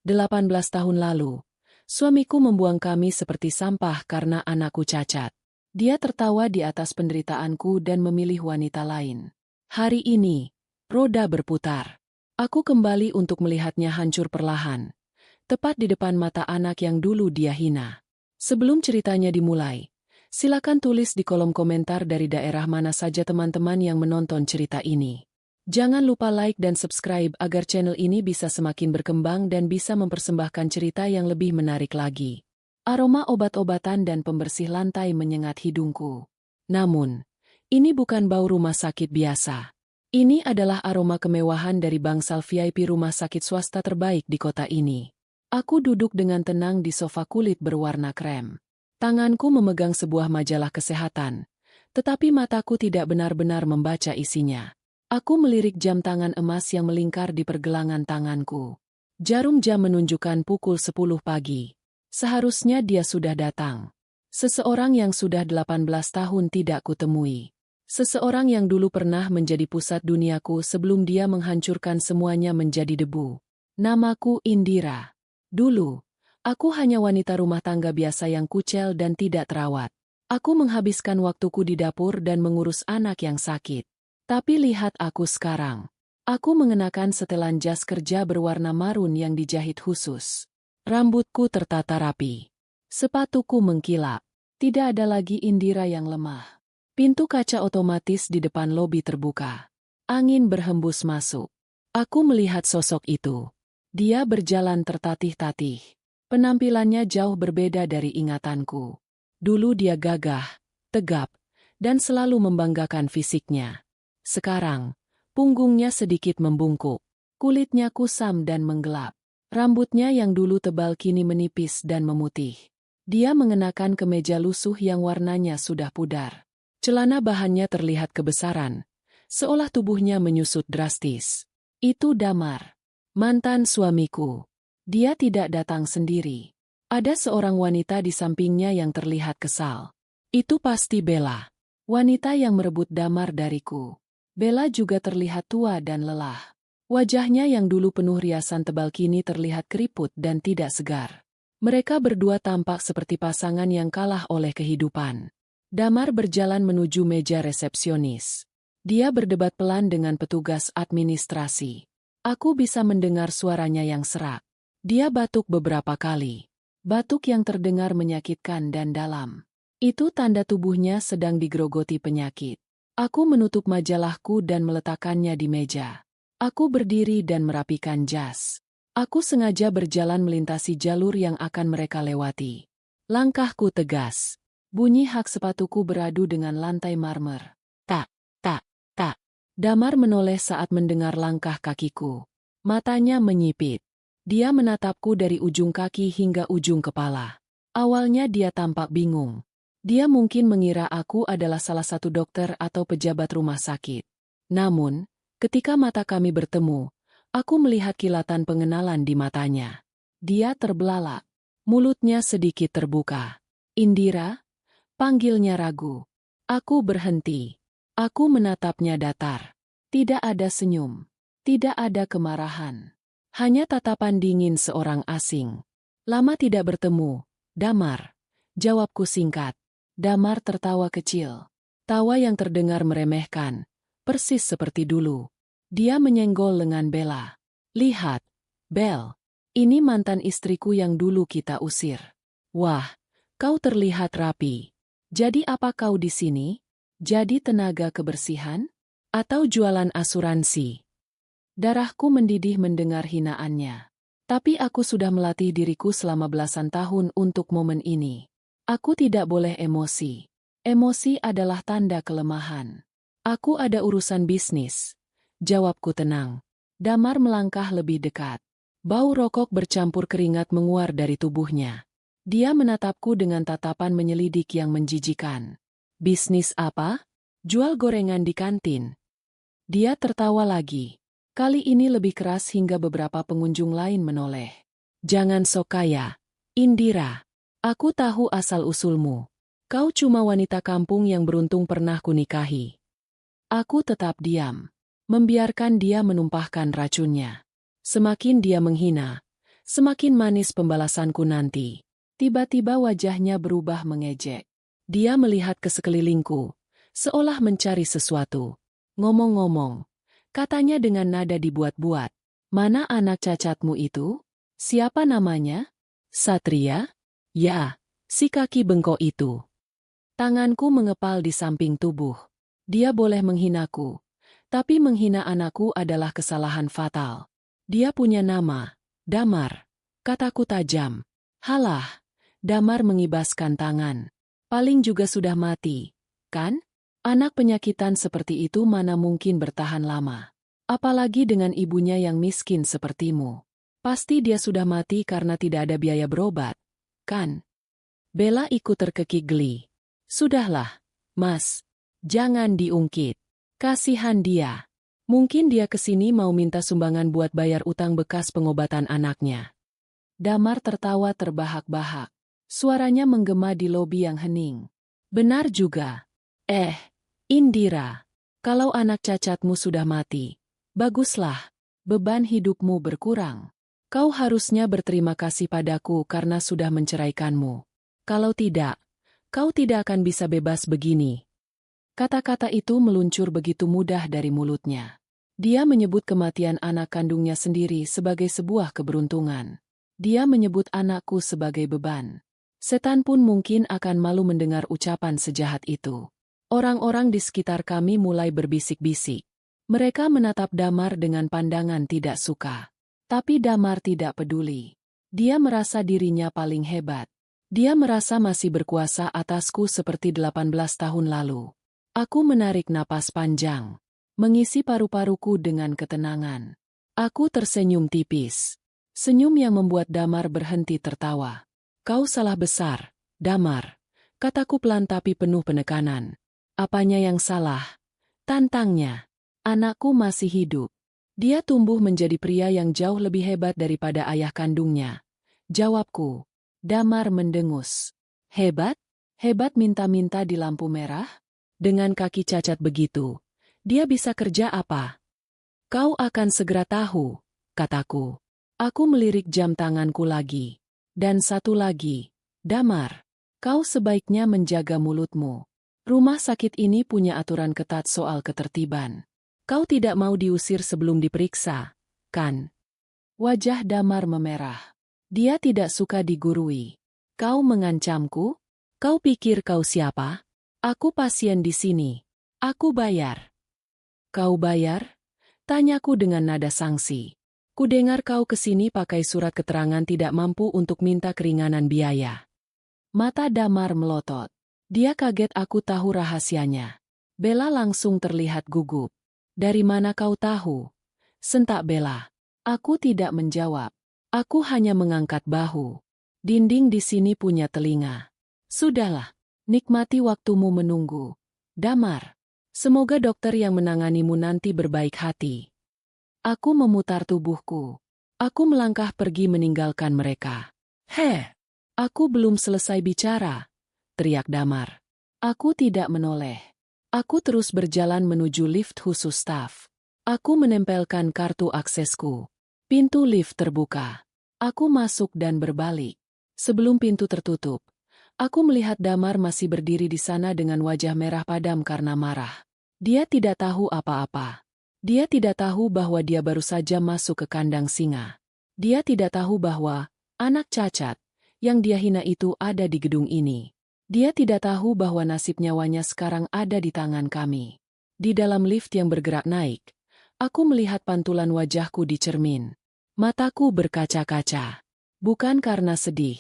18 tahun lalu, suamiku membuang kami seperti sampah karena anakku cacat. Dia tertawa di atas penderitaanku dan memilih wanita lain. Hari ini, roda berputar. Aku kembali untuk melihatnya hancur perlahan, tepat di depan mata anak yang dulu dia hina. Sebelum ceritanya dimulai, silakan tulis di kolom komentar dari daerah mana saja teman-teman yang menonton cerita ini. Jangan lupa like dan subscribe agar channel ini bisa semakin berkembang dan bisa mempersembahkan cerita yang lebih menarik lagi. Aroma obat-obatan dan pembersih lantai menyengat hidungku. Namun, ini bukan bau rumah sakit biasa. Ini adalah aroma kemewahan dari bangsal VIP rumah sakit swasta terbaik di kota ini. Aku duduk dengan tenang di sofa kulit berwarna krem. Tanganku memegang sebuah majalah kesehatan, tetapi mataku tidak benar-benar membaca isinya. Aku melirik jam tangan emas yang melingkar di pergelangan tanganku. Jarum jam menunjukkan pukul 10 pagi. Seharusnya dia sudah datang. Seseorang yang sudah 18 tahun tidak kutemui. Seseorang yang dulu pernah menjadi pusat duniaku sebelum dia menghancurkan semuanya menjadi debu. Namaku Indira. Dulu, aku hanya wanita rumah tangga biasa yang kucel dan tidak terawat. Aku menghabiskan waktuku di dapur dan mengurus anak yang sakit. Tapi lihat aku sekarang. Aku mengenakan setelan jas kerja berwarna marun yang dijahit khusus. Rambutku tertata rapi. Sepatuku mengkilap. Tidak ada lagi Indira yang lemah. Pintu kaca otomatis di depan lobi terbuka. Angin berhembus masuk. Aku melihat sosok itu. Dia berjalan tertatih-tatih. Penampilannya jauh berbeda dari ingatanku. Dulu dia gagah, tegap, dan selalu membanggakan fisiknya. Sekarang, punggungnya sedikit membungkuk. Kulitnya kusam dan menggelap. Rambutnya yang dulu tebal kini menipis dan memutih. Dia mengenakan kemeja lusuh yang warnanya sudah pudar. Celana bahannya terlihat kebesaran, seolah tubuhnya menyusut drastis. Itu Damar, mantan suamiku. Dia tidak datang sendiri. Ada seorang wanita di sampingnya yang terlihat kesal. Itu pasti Bella, wanita yang merebut Damar dariku. Bella juga terlihat tua dan lelah. Wajahnya yang dulu penuh riasan tebal kini terlihat keriput dan tidak segar. Mereka berdua tampak seperti pasangan yang kalah oleh kehidupan. Damar berjalan menuju meja resepsionis. Dia berdebat pelan dengan petugas administrasi. Aku bisa mendengar suaranya yang serak. Dia batuk beberapa kali. Batuk yang terdengar menyakitkan dan dalam. Itu tanda tubuhnya sedang digerogoti penyakit. Aku menutup majalahku dan meletakkannya di meja. Aku berdiri dan merapikan jas. Aku sengaja berjalan melintasi jalur yang akan mereka lewati. Langkahku tegas. Bunyi hak sepatuku beradu dengan lantai marmer. Tak, tak, tak. Damar menoleh saat mendengar langkah kakiku. Matanya menyipit. Dia menatapku dari ujung kaki hingga ujung kepala. Awalnya dia tampak bingung. Dia mungkin mengira aku adalah salah satu dokter atau pejabat rumah sakit. Namun, ketika mata kami bertemu, aku melihat kilatan pengenalan di matanya. Dia terbelalak. Mulutnya sedikit terbuka. Indira? Panggilnya ragu. Aku berhenti. Aku menatapnya datar. Tidak ada senyum. Tidak ada kemarahan. Hanya tatapan dingin seorang asing. Lama tidak bertemu. Damar. Jawabku singkat. Damar tertawa kecil. Tawa yang terdengar meremehkan. Persis seperti dulu. Dia menyenggol lengan Bella. Lihat, Bel. Ini mantan istriku yang dulu kita usir. Wah, kau terlihat rapi. Jadi apa kau di sini? Jadi tenaga kebersihan? Atau jualan asuransi? Darahku mendidih mendengar hinaannya. Tapi aku sudah melatih diriku selama belasan tahun untuk momen ini. Aku tidak boleh emosi. Emosi adalah tanda kelemahan. Aku ada urusan bisnis. Jawabku tenang. Damar melangkah lebih dekat. Bau rokok bercampur keringat menguar dari tubuhnya. Dia menatapku dengan tatapan menyelidik yang menjijikan. Bisnis apa? Jual gorengan di kantin. Dia tertawa lagi. Kali ini lebih keras hingga beberapa pengunjung lain menoleh. Jangan sok kaya, Indira. Aku tahu asal-usulmu. Kau cuma wanita kampung yang beruntung pernah kunikahi. Aku tetap diam. Membiarkan dia menumpahkan racunnya. Semakin dia menghina, Semakin manis pembalasanku nanti. Tiba-tiba wajahnya berubah mengejek. Dia melihat ke sekelilingku, seolah mencari sesuatu. Ngomong-ngomong, katanya dengan nada dibuat-buat. Mana anak cacatmu itu? Siapa namanya? Satria? Ya, si kaki bengkok itu. Tanganku mengepal di samping tubuh. Dia boleh menghinaku, tapi menghina anakku adalah kesalahan fatal. Dia punya nama, Damar. Kataku tajam. Halah, Damar mengibaskan tangan. Paling juga sudah mati, kan? Anak penyakitan seperti itu mana mungkin bertahan lama. Apalagi dengan ibunya yang miskin sepertimu. Pasti dia sudah mati karena tidak ada biaya berobat, kan? Bella ikut terkekik geli. Sudahlah, Mas. Jangan diungkit. Kasihan dia. Mungkin dia kesini mau minta sumbangan buat bayar utang bekas pengobatan anaknya. Damar tertawa terbahak-bahak. Suaranya menggema di lobi yang hening. Benar juga. Indira. Kalau anak cacatmu sudah mati, baguslah. Beban hidupmu berkurang. Kau harusnya berterima kasih padaku karena sudah menceraikanmu. Kalau tidak, kau tidak akan bisa bebas begini. Kata-kata itu meluncur begitu mudah dari mulutnya. Dia menyebut kematian anak kandungnya sendiri sebagai sebuah keberuntungan. Dia menyebut anakku sebagai beban. Setan pun mungkin akan malu mendengar ucapan sejahat itu. Orang-orang di sekitar kami mulai berbisik-bisik. Mereka menatap Damar dengan pandangan tidak suka. Tapi Damar tidak peduli. Dia merasa dirinya paling hebat. Dia merasa masih berkuasa atasku seperti 18 tahun lalu. Aku menarik napas panjang, mengisi paru-paruku dengan ketenangan. Aku tersenyum tipis. Senyum yang membuat Damar berhenti tertawa. Kau salah besar, Damar. Kataku pelan tapi penuh penekanan. Apanya yang salah? Tantangnya. Anakku masih hidup. Dia tumbuh menjadi pria yang jauh lebih hebat daripada ayah kandungnya. Jawabku. Damar mendengus. Hebat? Hebat minta-minta di lampu merah? Dengan kaki cacat begitu, dia bisa kerja apa? Kau akan segera tahu, kataku. Aku melirik jam tanganku lagi. Dan satu lagi, Damar, kau sebaiknya menjaga mulutmu. Rumah sakit ini punya aturan ketat soal ketertiban. Kau tidak mau diusir sebelum diperiksa, kan? Wajah Damar memerah. Dia tidak suka digurui. Kau mengancamku? Kau pikir kau siapa? Aku pasien di sini. Aku bayar. Kau bayar? Tanyaku dengan nada sangsi. Kudengar kau kesini pakai surat keterangan tidak mampu untuk minta keringanan biaya. Mata Damar melotot. Dia kaget aku tahu rahasianya. Bella langsung terlihat gugup. Dari mana kau tahu? Sentak Bella. Aku tidak menjawab. Aku hanya mengangkat bahu. Dinding di sini punya telinga. Sudahlah, nikmati waktumu menunggu. Damar, semoga dokter yang menanganimu nanti berbaik hati. Aku memutar tubuhku. Aku melangkah pergi meninggalkan mereka. Aku belum selesai bicara, teriak Damar. Aku tidak menoleh. Aku terus berjalan menuju lift khusus staf. Aku menempelkan kartu aksesku. Pintu lift terbuka. Aku masuk dan berbalik. Sebelum pintu tertutup, aku melihat Damar masih berdiri di sana dengan wajah merah padam karena marah. Dia tidak tahu apa-apa. Dia tidak tahu bahwa dia baru saja masuk ke kandang singa. Dia tidak tahu bahwa anak cacat yang dia hina itu ada di gedung ini. Dia tidak tahu bahwa nasib nyawanya sekarang ada di tangan kami. Di dalam lift yang bergerak naik, aku melihat pantulan wajahku di cermin. Mataku berkaca-kaca. Bukan karena sedih,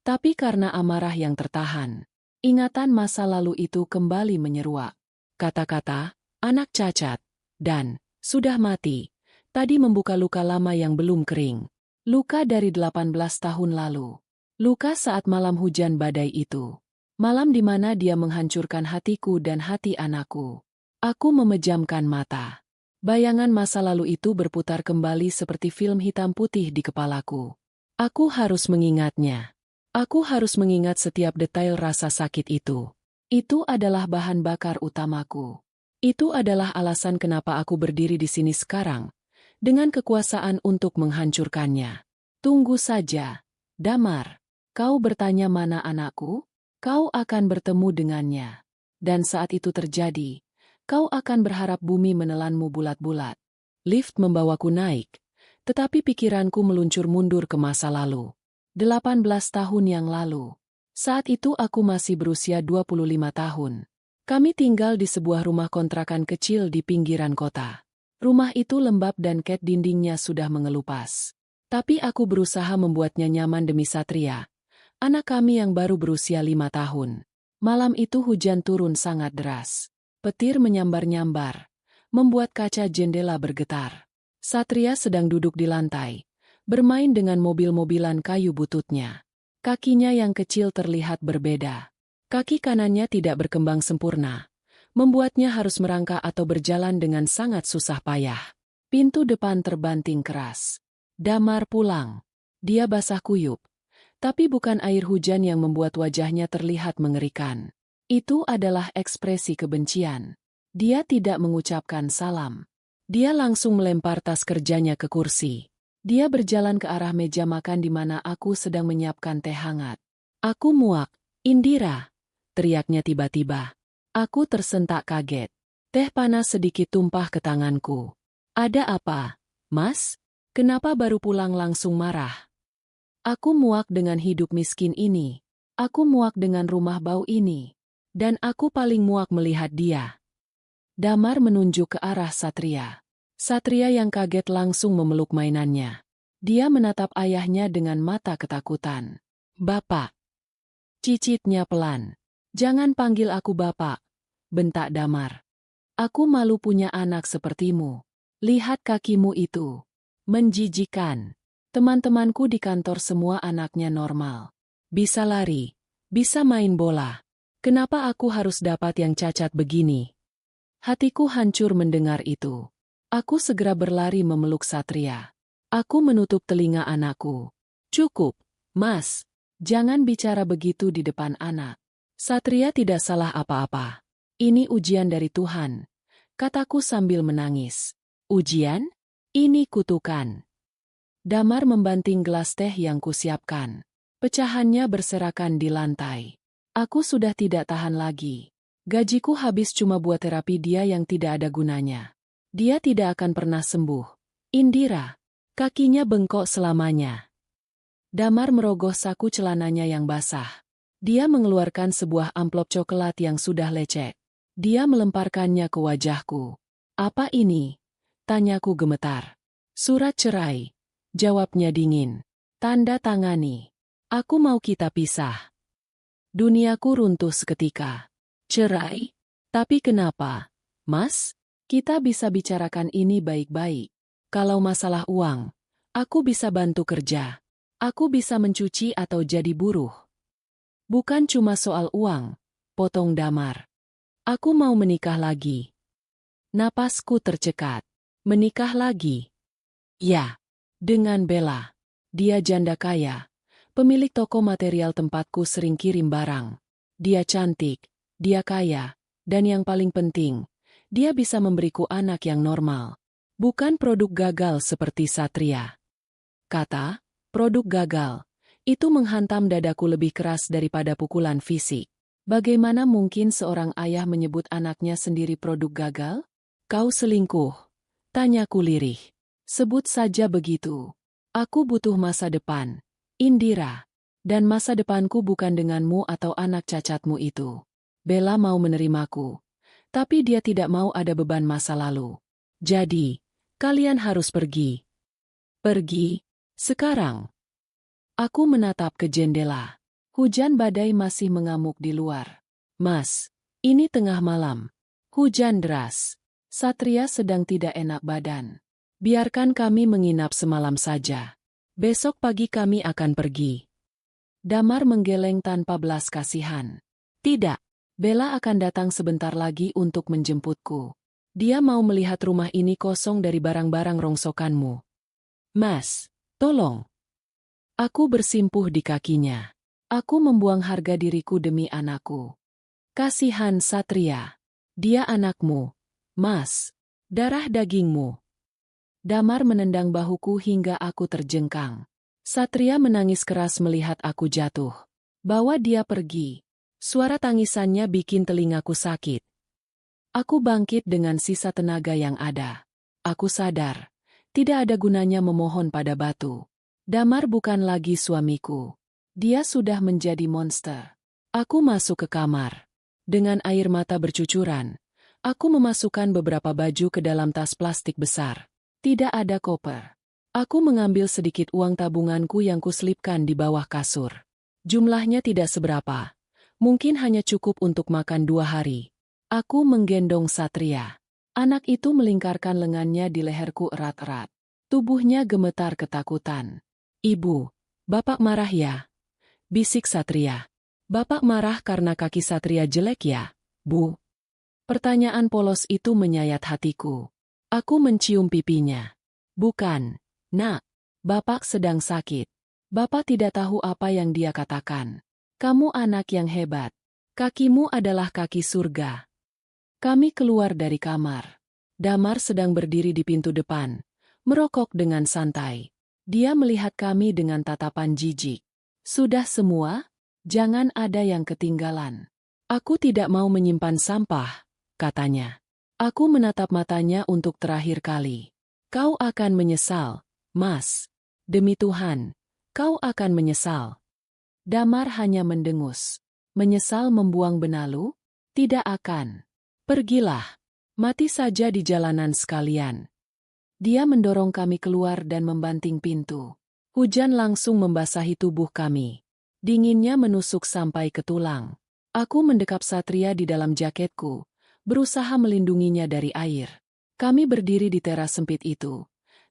tapi karena amarah yang tertahan. Ingatan masa lalu itu kembali menyeruak. Kata-kata, anak cacat, dan sudah mati, tadi membuka luka lama yang belum kering. Luka dari 18 tahun lalu. Luka saat malam hujan badai itu. Malam di mana dia menghancurkan hatiku dan hati anakku. Aku memejamkan mata. Bayangan masa lalu itu berputar kembali seperti film hitam putih di kepalaku. Aku harus mengingatnya. Aku harus mengingat setiap detail rasa sakit itu. Itu adalah bahan bakar utamaku. Itu adalah alasan kenapa aku berdiri di sini sekarang, dengan kekuasaan untuk menghancurkannya. Tunggu saja, Damar. Kau bertanya mana anakku? Kau akan bertemu dengannya. Dan saat itu terjadi, kau akan berharap bumi menelanmu bulat-bulat. Lift membawaku naik, tetapi pikiranku meluncur mundur ke masa lalu. 18 tahun yang lalu. Saat itu aku masih berusia 25 tahun. Kami tinggal di sebuah rumah kontrakan kecil di pinggiran kota. Rumah itu lembab dan cat dindingnya sudah mengelupas. Tapi aku berusaha membuatnya nyaman demi Satria, anak kami yang baru berusia 5 tahun. Malam itu hujan turun sangat deras. Petir menyambar-nyambar, membuat kaca jendela bergetar. Satria sedang duduk di lantai, bermain dengan mobil-mobilan kayu bututnya. Kakinya yang kecil terlihat berbeda. Kaki kanannya tidak berkembang sempurna, membuatnya harus merangkak atau berjalan dengan sangat susah payah. Pintu depan terbanting keras. Damar pulang. Dia basah kuyup. Tapi bukan air hujan yang membuat wajahnya terlihat mengerikan. Itu adalah ekspresi kebencian. Dia tidak mengucapkan salam. Dia langsung melempar tas kerjanya ke kursi. Dia berjalan ke arah meja makan di mana aku sedang menyiapkan teh hangat. Aku muak. Indira, teriaknya tiba-tiba. Aku tersentak kaget. Teh panas sedikit tumpah ke tanganku. Ada apa, Mas? Kenapa baru pulang langsung marah? Aku muak dengan hidup miskin ini. Aku muak dengan rumah bau ini. Dan aku paling muak melihat dia. Damar menunjuk ke arah Satria. Satria yang kaget langsung memeluk mainannya. Dia menatap ayahnya dengan mata ketakutan. Bapak. Cicitnya pelan. Jangan panggil aku bapak, bentak Damar. Aku malu punya anak sepertimu. Lihat kakimu itu. Menjijikan. Teman-temanku di kantor semua anaknya normal. Bisa lari, bisa main bola. Kenapa aku harus dapat yang cacat begini? Hatiku hancur mendengar itu. Aku segera berlari memeluk Satria. Aku menutup telinga anakku. Cukup, Mas. Jangan bicara begitu di depan anak. Satria tidak salah apa-apa. Ini ujian dari Tuhan, kataku sambil menangis. Ujian? Ini kutukan. Damar membanting gelas teh yang kusiapkan. Pecahannya berserakan di lantai. Aku sudah tidak tahan lagi. Gajiku habis cuma buat terapi dia yang tidak ada gunanya. Dia tidak akan pernah sembuh. Indira, kakinya bengkok selamanya. Damar merogoh saku celananya yang basah. Dia mengeluarkan sebuah amplop coklat yang sudah lecek. Dia melemparkannya ke wajahku. Apa ini? Tanyaku gemetar. Surat cerai. Jawabnya dingin. Tanda tangani. Aku mau kita pisah. Duniaku runtuh seketika. Cerai? Tapi kenapa? Mas, kita bisa bicarakan ini baik-baik. Kalau masalah uang, aku bisa bantu kerja. Aku bisa mencuci atau jadi buruh. Bukan cuma soal uang, potong Damar. Aku mau menikah lagi. Napasku tercekat. Menikah lagi? Ya, dengan Bella. Dia janda kaya. Pemilik toko material tempatku sering kirim barang. Dia cantik, dia kaya, dan yang paling penting, dia bisa memberiku anak yang normal. Bukan produk gagal seperti Satria. Kata, produk gagal. Itu menghantam dadaku lebih keras daripada pukulan fisik. Bagaimana mungkin seorang ayah menyebut anaknya sendiri produk gagal? Kau selingkuh. Tanyaku lirih. Sebut saja begitu. Aku butuh masa depan, Indira. Dan masa depanku bukan denganmu atau anak cacatmu itu. Bella mau menerimaku. Tapi dia tidak mau ada beban masa lalu. Jadi, kalian harus pergi. Pergi? Sekarang. Aku menatap ke jendela. Hujan badai masih mengamuk di luar. Mas, ini tengah malam. Hujan deras. Satria sedang tidak enak badan. Biarkan kami menginap semalam saja. Besok pagi kami akan pergi. Damar menggeleng tanpa belas kasihan. Tidak, Bella akan datang sebentar lagi untuk menjemputku. Dia mau melihat rumah ini kosong dari barang-barang rongsokanmu. Mas, tolong. Aku bersimpuh di kakinya. Aku membuang harga diriku demi anakku. Kasihan Satria. Dia anakmu, Mas. Darah dagingmu. Damar menendang bahuku hingga aku terjengkang. Satria menangis keras melihat aku jatuh. Bawa dia pergi. Suara tangisannya bikin telingaku sakit. Aku bangkit dengan sisa tenaga yang ada. Aku sadar, tidak ada gunanya memohon pada batu. Damar bukan lagi suamiku. Dia sudah menjadi monster. Aku masuk ke kamar. Dengan air mata bercucuran, aku memasukkan beberapa baju ke dalam tas plastik besar. Tidak ada koper. Aku mengambil sedikit uang tabunganku yang kuselipkan di bawah kasur. Jumlahnya tidak seberapa. Mungkin hanya cukup untuk makan 2 hari. Aku menggendong Satria. Anak itu melingkarkan lengannya di leherku erat-erat. Tubuhnya gemetar ketakutan. "Ibu, Bapak marah ya?" bisik Satria. "Bapak marah karena kaki Satria jelek ya, Bu?" Pertanyaan polos itu menyayat hatiku. Aku mencium pipinya. "Bukan, Nak. Bapak sedang sakit. Bapak tidak tahu apa yang dia katakan. Kamu anak yang hebat. Kakimu adalah kaki surga." Kami keluar dari kamar. Damar sedang berdiri di pintu depan, merokok dengan santai. Dia melihat kami dengan tatapan jijik. "Sudah semua? Jangan ada yang ketinggalan." "Aku tidak mau menyimpan sampah," katanya. Aku menatap matanya untuk terakhir kali. "Kau akan menyesal, Mas. Demi Tuhan, kau akan menyesal." Damar hanya mendengus. "Menyesal membuang benalu? Tidak akan. Pergilah. Mati saja di jalanan sekalian." Dia mendorong kami keluar dan membanting pintu. Hujan langsung membasahi tubuh kami. Dinginnya menusuk sampai ke tulang. Aku mendekap Satria di dalam jaketku, berusaha melindunginya dari air. Kami berdiri di teras sempit itu.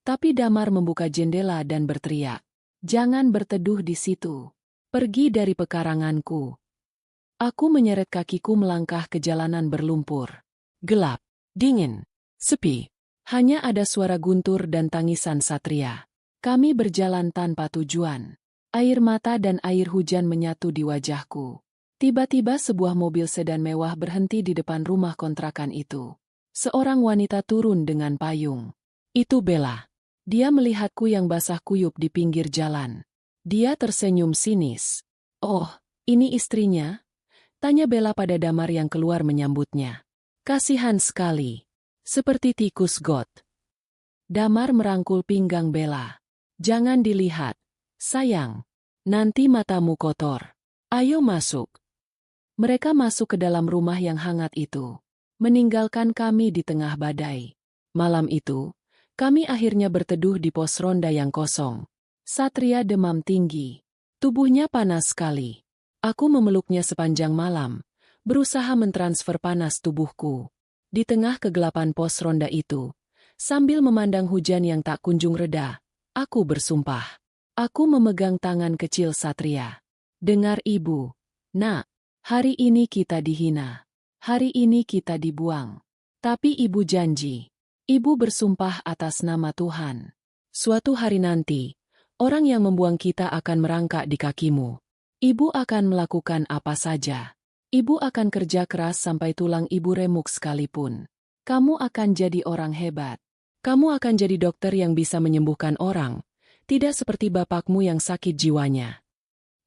Tapi Damar membuka jendela dan berteriak, "Jangan berteduh di situ. Pergi dari pekaranganku." Aku menyeret kakiku melangkah ke jalanan berlumpur. Gelap, dingin, sepi. Hanya ada suara guntur dan tangisan Satria. Kami berjalan tanpa tujuan. Air mata dan air hujan menyatu di wajahku. Tiba-tiba sebuah mobil sedan mewah berhenti di depan rumah kontrakan itu. Seorang wanita turun dengan payung. Itu Bella. Dia melihatku yang basah kuyup di pinggir jalan. Dia tersenyum sinis. "Oh, ini istrinya?" tanya Bella pada Damar yang keluar menyambutnya. "Kasihan sekali. Seperti tikus got." Damar merangkul pinggang Bella. "Jangan dilihat, sayang. Nanti matamu kotor. Ayo masuk." Mereka masuk ke dalam rumah yang hangat itu, meninggalkan kami di tengah badai. Malam itu, kami akhirnya berteduh di pos ronda yang kosong. Satria demam tinggi. Tubuhnya panas sekali. Aku memeluknya sepanjang malam, berusaha mentransfer panas tubuhku. Di tengah kegelapan pos ronda itu, sambil memandang hujan yang tak kunjung reda, aku bersumpah. Aku memegang tangan kecil Satria. "Dengar Ibu, Nak, hari ini kita dihina. Hari ini kita dibuang. Tapi Ibu janji. Ibu bersumpah atas nama Tuhan. Suatu hari nanti, orang yang membuang kita akan merangkak di kakimu. Ibu akan melakukan apa saja. Ibu akan kerja keras sampai tulang ibu remuk sekalipun. Kamu akan jadi orang hebat. Kamu akan jadi dokter yang bisa menyembuhkan orang, tidak seperti bapakmu yang sakit jiwanya."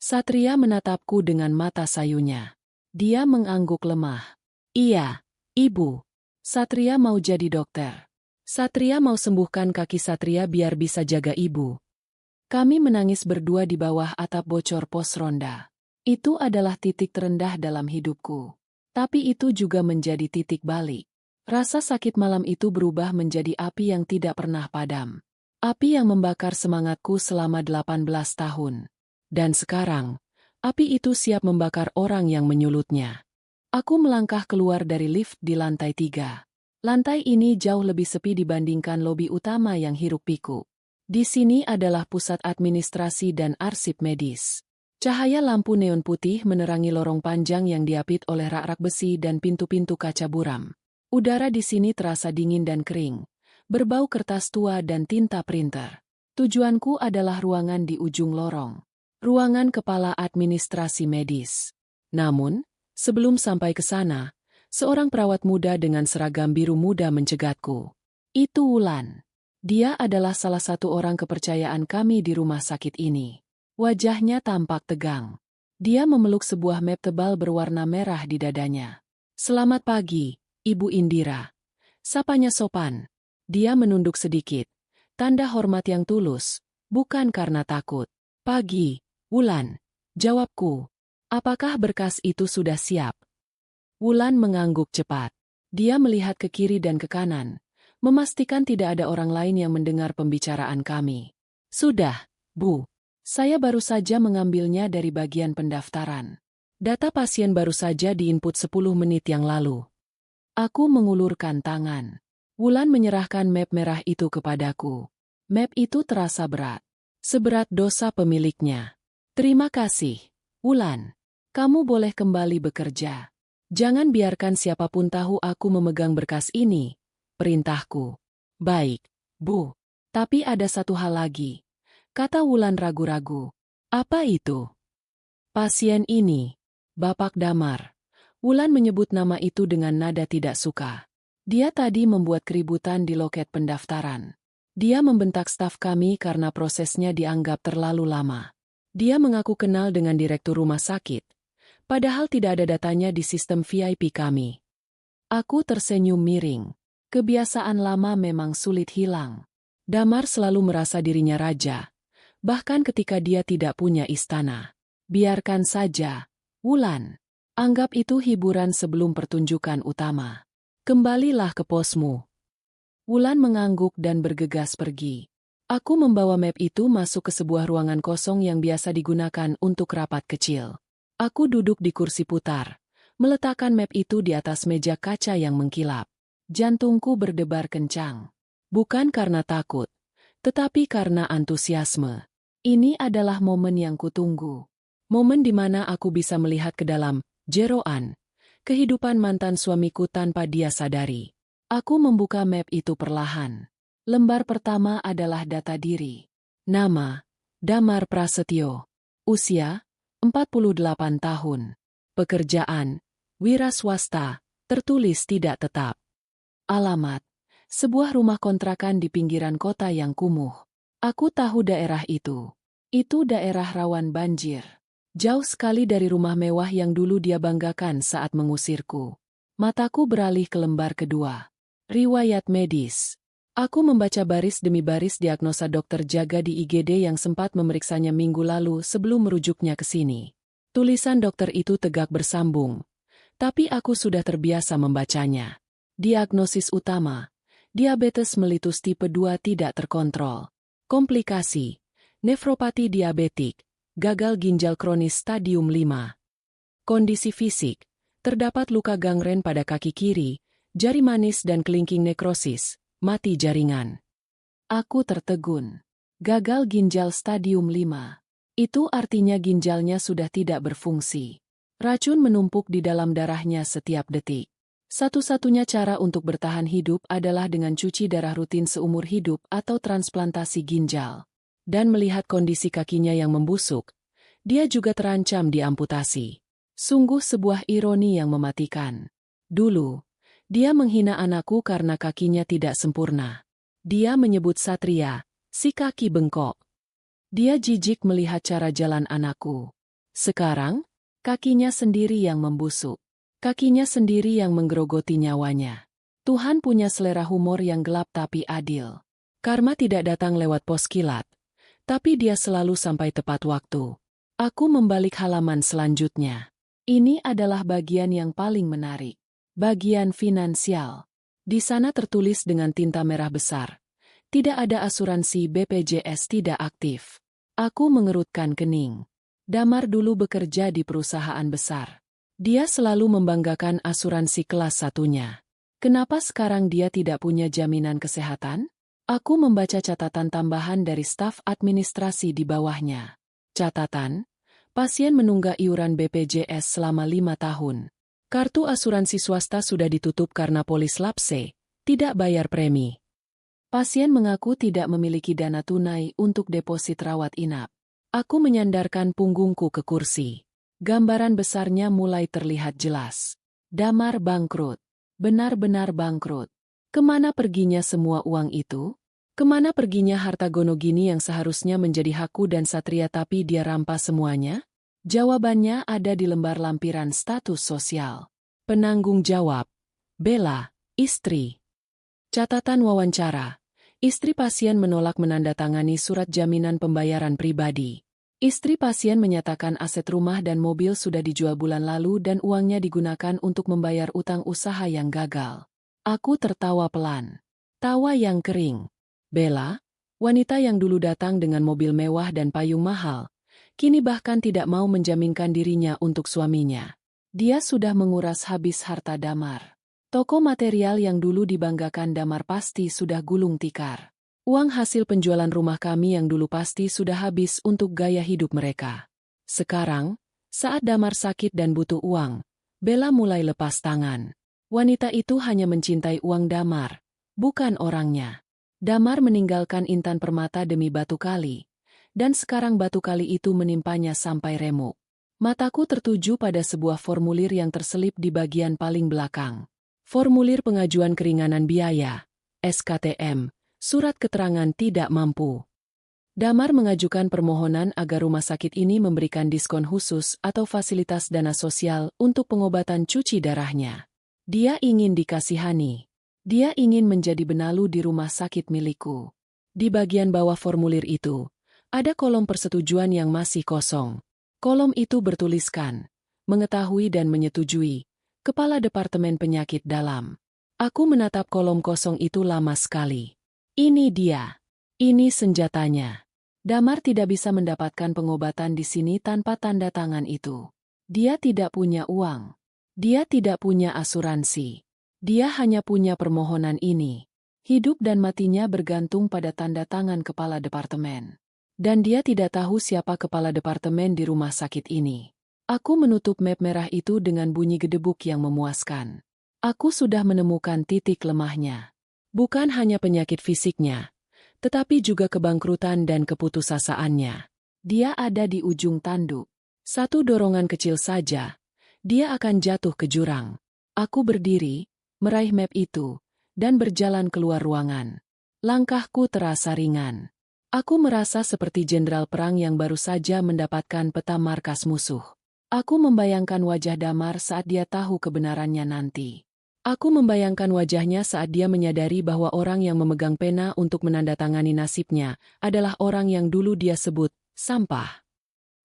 Satria menatapku dengan mata sayunya. Dia mengangguk lemah. "Iya, Ibu. Satria mau jadi dokter. Satria mau sembuhkan kaki Satria biar bisa jaga ibu." Kami menangis berdua di bawah atap bocor pos ronda. Itu adalah titik terendah dalam hidupku. Tapi itu juga menjadi titik balik. Rasa sakit malam itu berubah menjadi api yang tidak pernah padam. Api yang membakar semangatku selama 18 tahun. Dan sekarang, api itu siap membakar orang yang menyulutnya. Aku melangkah keluar dari lift di lantai 3. Lantai ini jauh lebih sepi dibandingkan lobi utama yang hiruk-pikuk. Di sini adalah pusat administrasi dan arsip medis. Cahaya lampu neon putih menerangi lorong panjang yang diapit oleh rak-rak besi dan pintu-pintu kaca buram. Udara di sini terasa dingin dan kering, berbau kertas tua dan tinta printer. Tujuanku adalah ruangan di ujung lorong. Ruangan kepala administrasi medis. Namun, sebelum sampai ke sana, seorang perawat muda dengan seragam biru muda mencegatku. "Itu Wulan." Dia adalah salah satu orang kepercayaan kami di rumah sakit ini. Wajahnya tampak tegang. Dia memeluk sebuah map tebal berwarna merah di dadanya. Selamat pagi, Ibu Indira. Sapanya sopan. Dia menunduk sedikit. Tanda hormat yang tulus, bukan karena takut. Pagi, Wulan. Jawabku. Apakah berkas itu sudah siap? Wulan mengangguk cepat. Dia melihat ke kiri dan ke kanan, memastikan tidak ada orang lain yang mendengar pembicaraan kami. Sudah, Bu. Saya baru saja mengambilnya dari bagian pendaftaran. Data pasien baru saja diinput 10 menit yang lalu. Aku mengulurkan tangan. Wulan menyerahkan map merah itu kepadaku. Map itu terasa berat. Seberat dosa pemiliknya. Terima kasih, Wulan. Kamu boleh kembali bekerja. Jangan biarkan siapapun tahu aku memegang berkas ini, perintahku. Baik, Bu. Tapi ada satu hal lagi, kata Wulan ragu-ragu. Apa itu? Pasien ini, Bapak Damar. Wulan menyebut nama itu dengan nada tidak suka. Dia tadi membuat keributan di loket pendaftaran. Dia membentak staf kami karena prosesnya dianggap terlalu lama. Dia mengaku kenal dengan direktur rumah sakit, padahal tidak ada datanya di sistem VIP kami. Aku tersenyum miring. Kebiasaan lama memang sulit hilang. Damar selalu merasa dirinya raja, bahkan ketika dia tidak punya istana. Biarkan saja, Wulan. Anggap itu hiburan sebelum pertunjukan utama. Kembalilah ke posmu. Wulan mengangguk dan bergegas pergi. Aku membawa map itu masuk ke sebuah ruangan kosong yang biasa digunakan untuk rapat kecil. Aku duduk di kursi putar, meletakkan map itu di atas meja kaca yang mengkilap. Jantungku berdebar kencang. Bukan karena takut, tetapi karena antusiasme. Ini adalah momen yang kutunggu. Momen di mana aku bisa melihat ke dalam jeroan kehidupan mantan suamiku tanpa dia sadari. Aku membuka map itu perlahan. Lembar pertama adalah data diri. Nama, Damar Prasetyo. Usia, 48 tahun. Pekerjaan, wira swasta, tertulis tidak tetap. Alamat, sebuah rumah kontrakan di pinggiran kota yang kumuh. Aku tahu daerah itu. Itu daerah rawan banjir. Jauh sekali dari rumah mewah yang dulu dia banggakan saat mengusirku. Mataku beralih ke lembar kedua. Riwayat medis. Aku membaca baris demi baris diagnosa dokter jaga di IGD yang sempat memeriksanya minggu lalu sebelum merujuknya ke sini. Tulisan dokter itu tegak bersambung, tapi aku sudah terbiasa membacanya. Diagnosis utama, diabetes melitus tipe 2 tidak terkontrol. Komplikasi, nefropati diabetik, gagal ginjal kronis stadium 5. Kondisi fisik, terdapat luka gangren pada kaki kiri, jari manis dan kelingking nekrosis. Mati jaringan. Aku tertegun. Gagal ginjal stadium 5. Itu artinya ginjalnya sudah tidak berfungsi. Racun menumpuk di dalam darahnya setiap detik. Satu-satunya cara untuk bertahan hidup adalah dengan cuci darah rutin seumur hidup atau transplantasi ginjal. Dan melihat kondisi kakinya yang membusuk, dia juga terancam diamputasi. Sungguh sebuah ironi yang mematikan. Dulu, dia menghina anakku karena kakinya tidak sempurna. Dia menyebut Satria, si kaki bengkok. Dia jijik melihat cara jalan anakku. Sekarang, kakinya sendiri yang membusuk. Kakinya sendiri yang menggerogoti nyawanya. Tuhan punya selera humor yang gelap tapi adil. Karma tidak datang lewat pos kilat, tapi dia selalu sampai tepat waktu. Aku membalik halaman selanjutnya. Ini adalah bagian yang paling menarik. Bagian finansial. Di sana tertulis dengan tinta merah besar. Tidak ada asuransi BPJS tidak aktif. Aku mengerutkan kening. Damar dulu bekerja di perusahaan besar. Dia selalu membanggakan asuransi kelas satunya. Kenapa sekarang dia tidak punya jaminan kesehatan? Aku membaca catatan tambahan dari staf administrasi di bawahnya. Catatan, pasien menunggak iuran BPJS selama 5 tahun. Kartu asuransi swasta sudah ditutup karena polis lapse, tidak bayar premi. Pasien mengaku tidak memiliki dana tunai untuk deposit rawat inap. Aku menyandarkan punggungku ke kursi. Gambaran besarnya mulai terlihat jelas. Damar bangkrut. Benar-benar bangkrut. Kemana perginya semua uang itu? Kemana perginya harta Gonogini yang seharusnya menjadi hakku dan Satria tapi dia rampas semuanya? Jawabannya ada di lembar lampiran status sosial. Penanggung jawab, Bella, istri. Catatan wawancara. Istri pasien menolak menandatangani surat jaminan pembayaran pribadi. Istri pasien menyatakan aset rumah dan mobil sudah dijual bulan lalu dan uangnya digunakan untuk membayar utang usaha yang gagal. Aku tertawa pelan. Tawa yang kering. Bella, wanita yang dulu datang dengan mobil mewah dan payung mahal, kini bahkan tidak mau menjaminkan dirinya untuk suaminya. Dia sudah menguras habis harta Damar. Toko material yang dulu dibanggakan Damar pasti sudah gulung tikar. Uang hasil penjualan rumah kami yang dulu pasti sudah habis untuk gaya hidup mereka. Sekarang, saat Damar sakit dan butuh uang, Bella mulai lepas tangan. Wanita itu hanya mencintai uang Damar, bukan orangnya. Damar meninggalkan Intan Permata demi batu kali, dan sekarang batu kali itu menimpanya sampai remuk. Mataku tertuju pada sebuah formulir yang terselip di bagian paling belakang. Formulir pengajuan keringanan biaya, SKTM, surat keterangan tidak mampu. Damar mengajukan permohonan agar rumah sakit ini memberikan diskon khusus atau fasilitas dana sosial untuk pengobatan cuci darahnya. Dia ingin dikasihani. Dia ingin menjadi benalu di rumah sakit milikku. Di bagian bawah formulir itu, ada kolom persetujuan yang masih kosong. Kolom itu bertuliskan, mengetahui dan menyetujui, Kepala Departemen Penyakit Dalam. Aku menatap kolom kosong itu lama sekali. Ini dia. Ini senjatanya. Damar tidak bisa mendapatkan pengobatan di sini tanpa tanda tangan itu. Dia tidak punya uang. Dia tidak punya asuransi. Dia hanya punya permohonan ini. Hidup dan matinya bergantung pada tanda tangan kepala departemen. Dan dia tidak tahu siapa kepala departemen di rumah sakit ini. Aku menutup map merah itu dengan bunyi gedebuk yang memuaskan. Aku sudah menemukan titik lemahnya. Bukan hanya penyakit fisiknya, tetapi juga kebangkrutan dan keputusasaannya. Dia ada di ujung tanduk. Satu dorongan kecil saja, dia akan jatuh ke jurang. Aku berdiri, meraih map itu, dan berjalan keluar ruangan. Langkahku terasa ringan. Aku merasa seperti jenderal perang yang baru saja mendapatkan peta markas musuh. Aku membayangkan wajah Damar saat dia tahu kebenarannya nanti. Aku membayangkan wajahnya saat dia menyadari bahwa orang yang memegang pena untuk menandatangani nasibnya adalah orang yang dulu dia sebut sampah.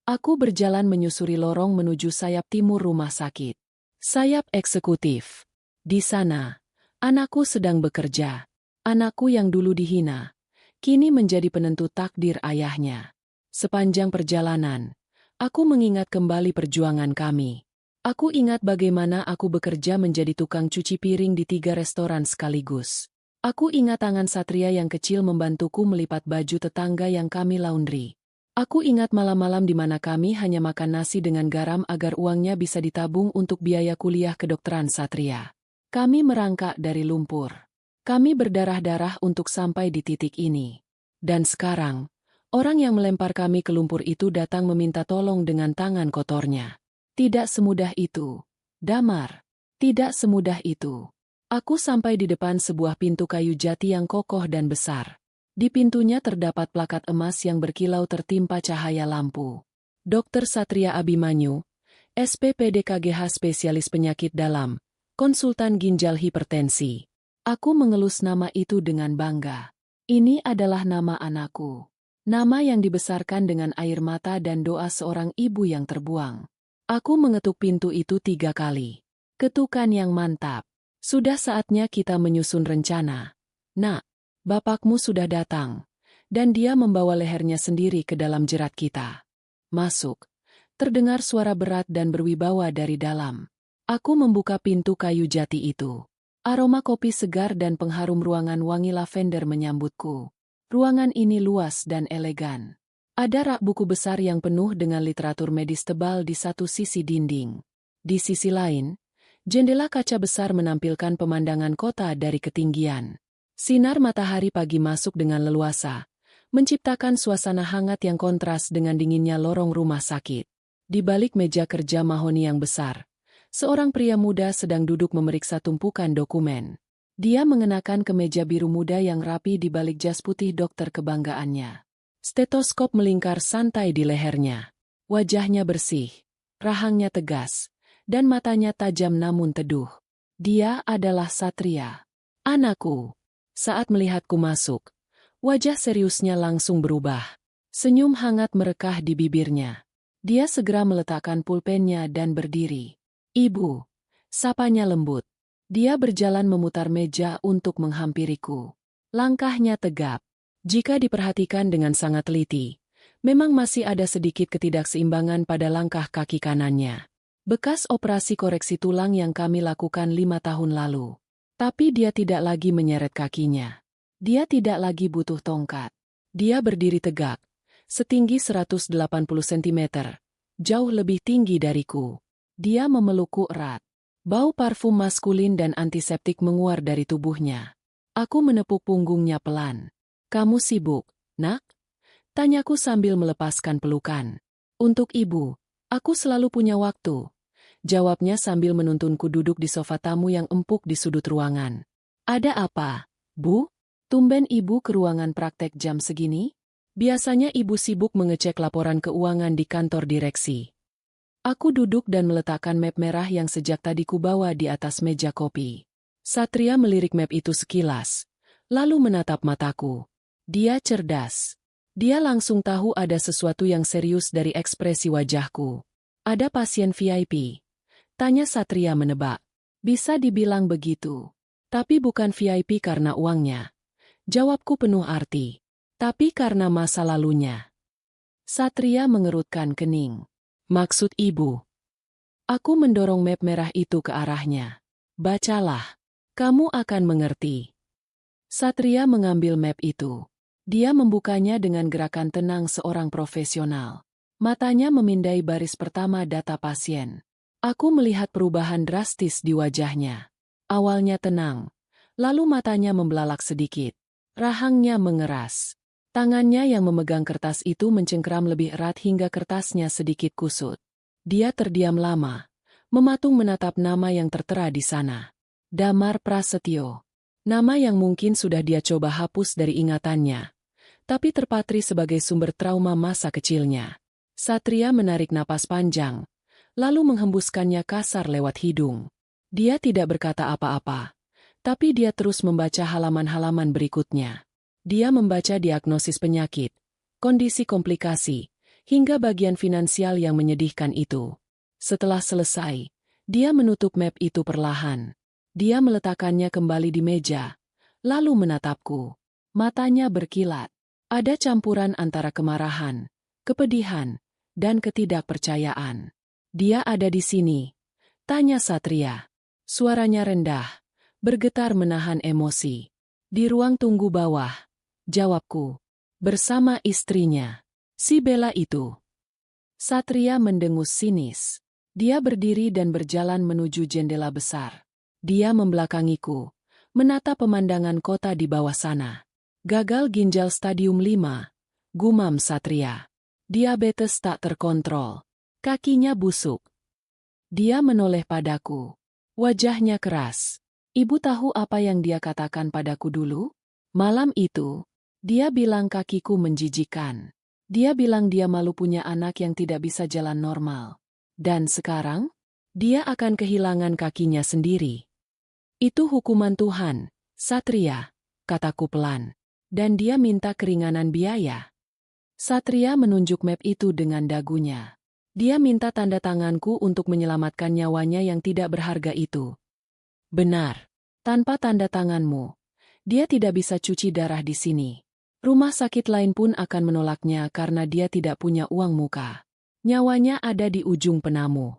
Aku berjalan menyusuri lorong menuju sayap timur rumah sakit. Sayap eksekutif. Di sana, anakku sedang bekerja. Anakku yang dulu dihina, kini menjadi penentu takdir ayahnya. Sepanjang perjalanan, aku mengingat kembali perjuangan kami. Aku ingat bagaimana aku bekerja menjadi tukang cuci piring di 3 restoran sekaligus. Aku ingat tangan Satria yang kecil membantuku melipat baju tetangga yang kami laundry. Aku ingat malam-malam di mana kami hanya makan nasi dengan garam agar uangnya bisa ditabung untuk biaya kuliah kedokteran Satria. Kami merangkak dari lumpur. Kami berdarah-darah untuk sampai di titik ini. Dan sekarang, orang yang melempar kami ke lumpur itu datang meminta tolong dengan tangan kotornya. Tidak semudah itu, Damar. Tidak semudah itu. Aku sampai di depan sebuah pintu kayu jati yang kokoh dan besar. Di pintunya terdapat plakat emas yang berkilau tertimpa cahaya lampu. Dr. Satria Abimanyu, SPPDKGH Spesialis Penyakit Dalam, Konsultan Ginjal Hipertensi. Aku mengelus nama itu dengan bangga. Ini adalah nama anakku. Nama yang dibesarkan dengan air mata dan doa seorang ibu yang terbuang. Aku mengetuk pintu itu 3 kali. Ketukan yang mantap. Sudah saatnya kita menyusun rencana. Nak, bapakmu sudah datang. Dan dia membawa lehernya sendiri ke dalam jerat kita. Masuk. Terdengar suara berat dan berwibawa dari dalam. Aku membuka pintu kayu jati itu. Aroma kopi segar dan pengharum ruangan wangi lavender menyambutku. Ruangan ini luas dan elegan. Ada rak buku besar yang penuh dengan literatur medis tebal di satu sisi dinding. Di sisi lain, jendela kaca besar menampilkan pemandangan kota dari ketinggian. Sinar matahari pagi masuk dengan leluasa, menciptakan suasana hangat yang kontras dengan dinginnya lorong rumah sakit. Di balik meja kerja mahoni yang besar, seorang pria muda sedang duduk memeriksa tumpukan dokumen. Dia mengenakan kemeja biru muda yang rapi di balik jas putih dokter kebanggaannya. Stetoskop melingkar santai di lehernya. Wajahnya bersih, rahangnya tegas, dan matanya tajam namun teduh. Dia adalah Satria. Anakku. Saat melihatku masuk, wajah seriusnya langsung berubah. Senyum hangat merekah di bibirnya. Dia segera meletakkan pulpennya dan berdiri. Ibu. Sapanya lembut. Dia berjalan memutar meja untuk menghampiriku. Langkahnya tegap. Jika diperhatikan dengan sangat teliti, memang masih ada sedikit ketidakseimbangan pada langkah kaki kanannya. Bekas operasi koreksi tulang yang kami lakukan 5 tahun lalu. Tapi dia tidak lagi menyeret kakinya. Dia tidak lagi butuh tongkat. Dia berdiri tegak, setinggi 180 cm, jauh lebih tinggi dariku. Dia memelukku erat. Bau parfum maskulin dan antiseptik menguar dari tubuhnya. Aku menepuk punggungnya pelan. Kamu sibuk, nak? Tanyaku sambil melepaskan pelukan. Untuk ibu, aku selalu punya waktu. Jawabnya sambil menuntunku duduk di sofa tamu yang empuk di sudut ruangan. Ada apa, Bu? Tumben ibu ke ruangan praktek jam segini? Biasanya ibu sibuk mengecek laporan keuangan di kantor direksi. Aku duduk dan meletakkan map merah yang sejak tadi kubawa di atas meja kopi. Satria melirik map itu sekilas, lalu menatap mataku. Dia cerdas. Dia langsung tahu ada sesuatu yang serius dari ekspresi wajahku. Ada pasien VIP. Tanya Satria menebak. Bisa dibilang begitu. Tapi bukan VIP karena uangnya. Jawabku penuh arti. Tapi karena masa lalunya. Satria mengerutkan kening. Maksud ibu? Aku mendorong map merah itu ke arahnya. Bacalah. Kamu akan mengerti. Satria mengambil map itu. Dia membukanya dengan gerakan tenang seorang profesional. Matanya memindai baris pertama data pasien. Aku melihat perubahan drastis di wajahnya. Awalnya tenang, lalu matanya membelalak sedikit. Rahangnya mengeras. Tangannya yang memegang kertas itu mencengkeram lebih erat hingga kertasnya sedikit kusut. Dia terdiam lama, mematung menatap nama yang tertera di sana. Damar Prasetyo. Nama yang mungkin sudah dia coba hapus dari ingatannya, tapi terpatri sebagai sumber trauma masa kecilnya. Satria menarik napas panjang, lalu menghembuskannya kasar lewat hidung. Dia tidak berkata apa-apa, tapi dia terus membaca halaman-halaman berikutnya. Dia membaca diagnosis penyakit, kondisi komplikasi, hingga bagian finansial yang menyedihkan itu. Setelah selesai, dia menutup map itu perlahan. Dia meletakkannya kembali di meja, lalu menatapku. Matanya berkilat. Ada campuran antara kemarahan, kepedihan, dan ketidakpercayaan. Dia ada di sini, tanya Satria. Suaranya rendah, bergetar menahan emosi. Di ruang tunggu bawah, jawabku. Bersama istrinya, si Bella itu. Satria mendengus sinis. Dia berdiri dan berjalan menuju jendela besar. Dia membelakangiku, menatap pemandangan kota di bawah sana. Gagal ginjal stadium 5, gumam Satria. Diabetes tak terkontrol. Kakinya busuk. Dia menoleh padaku. Wajahnya keras. Ibu tahu apa yang dia katakan padaku dulu? Malam itu, dia bilang kakiku menjijikan. Dia bilang dia malu punya anak yang tidak bisa jalan normal. Dan sekarang, dia akan kehilangan kakinya sendiri. Itu hukuman Tuhan, Satria, kataku pelan. Dan dia minta keringanan biaya. Satria menunjuk map itu dengan dagunya. Dia minta tanda tanganku untuk menyelamatkan nyawanya yang tidak berharga itu. Benar. Tanpa tanda tanganmu, dia tidak bisa cuci darah di sini. Rumah sakit lain pun akan menolaknya karena dia tidak punya uang muka. Nyawanya ada di ujung penamu.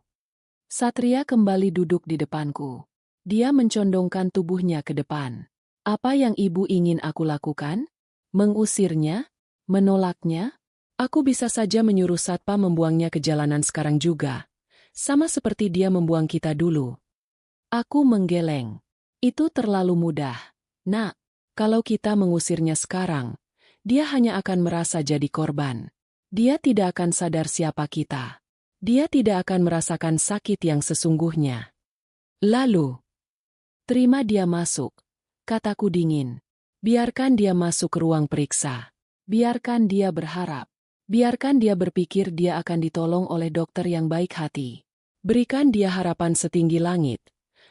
Satria kembali duduk di depanku. Dia mencondongkan tubuhnya ke depan. Apa yang ibu ingin aku lakukan? Mengusirnya? Menolaknya? Aku bisa saja menyuruh satpam membuangnya ke jalanan sekarang juga. Sama seperti dia membuang kita dulu. Aku menggeleng. Itu terlalu mudah. Nak, kalau kita mengusirnya sekarang, dia hanya akan merasa jadi korban. Dia tidak akan sadar siapa kita. Dia tidak akan merasakan sakit yang sesungguhnya. Lalu, terima dia masuk. kataku dingin. Biarkan dia masuk ke ruang periksa. Biarkan dia berharap. Biarkan dia berpikir dia akan ditolong oleh dokter yang baik hati. Berikan dia harapan setinggi langit.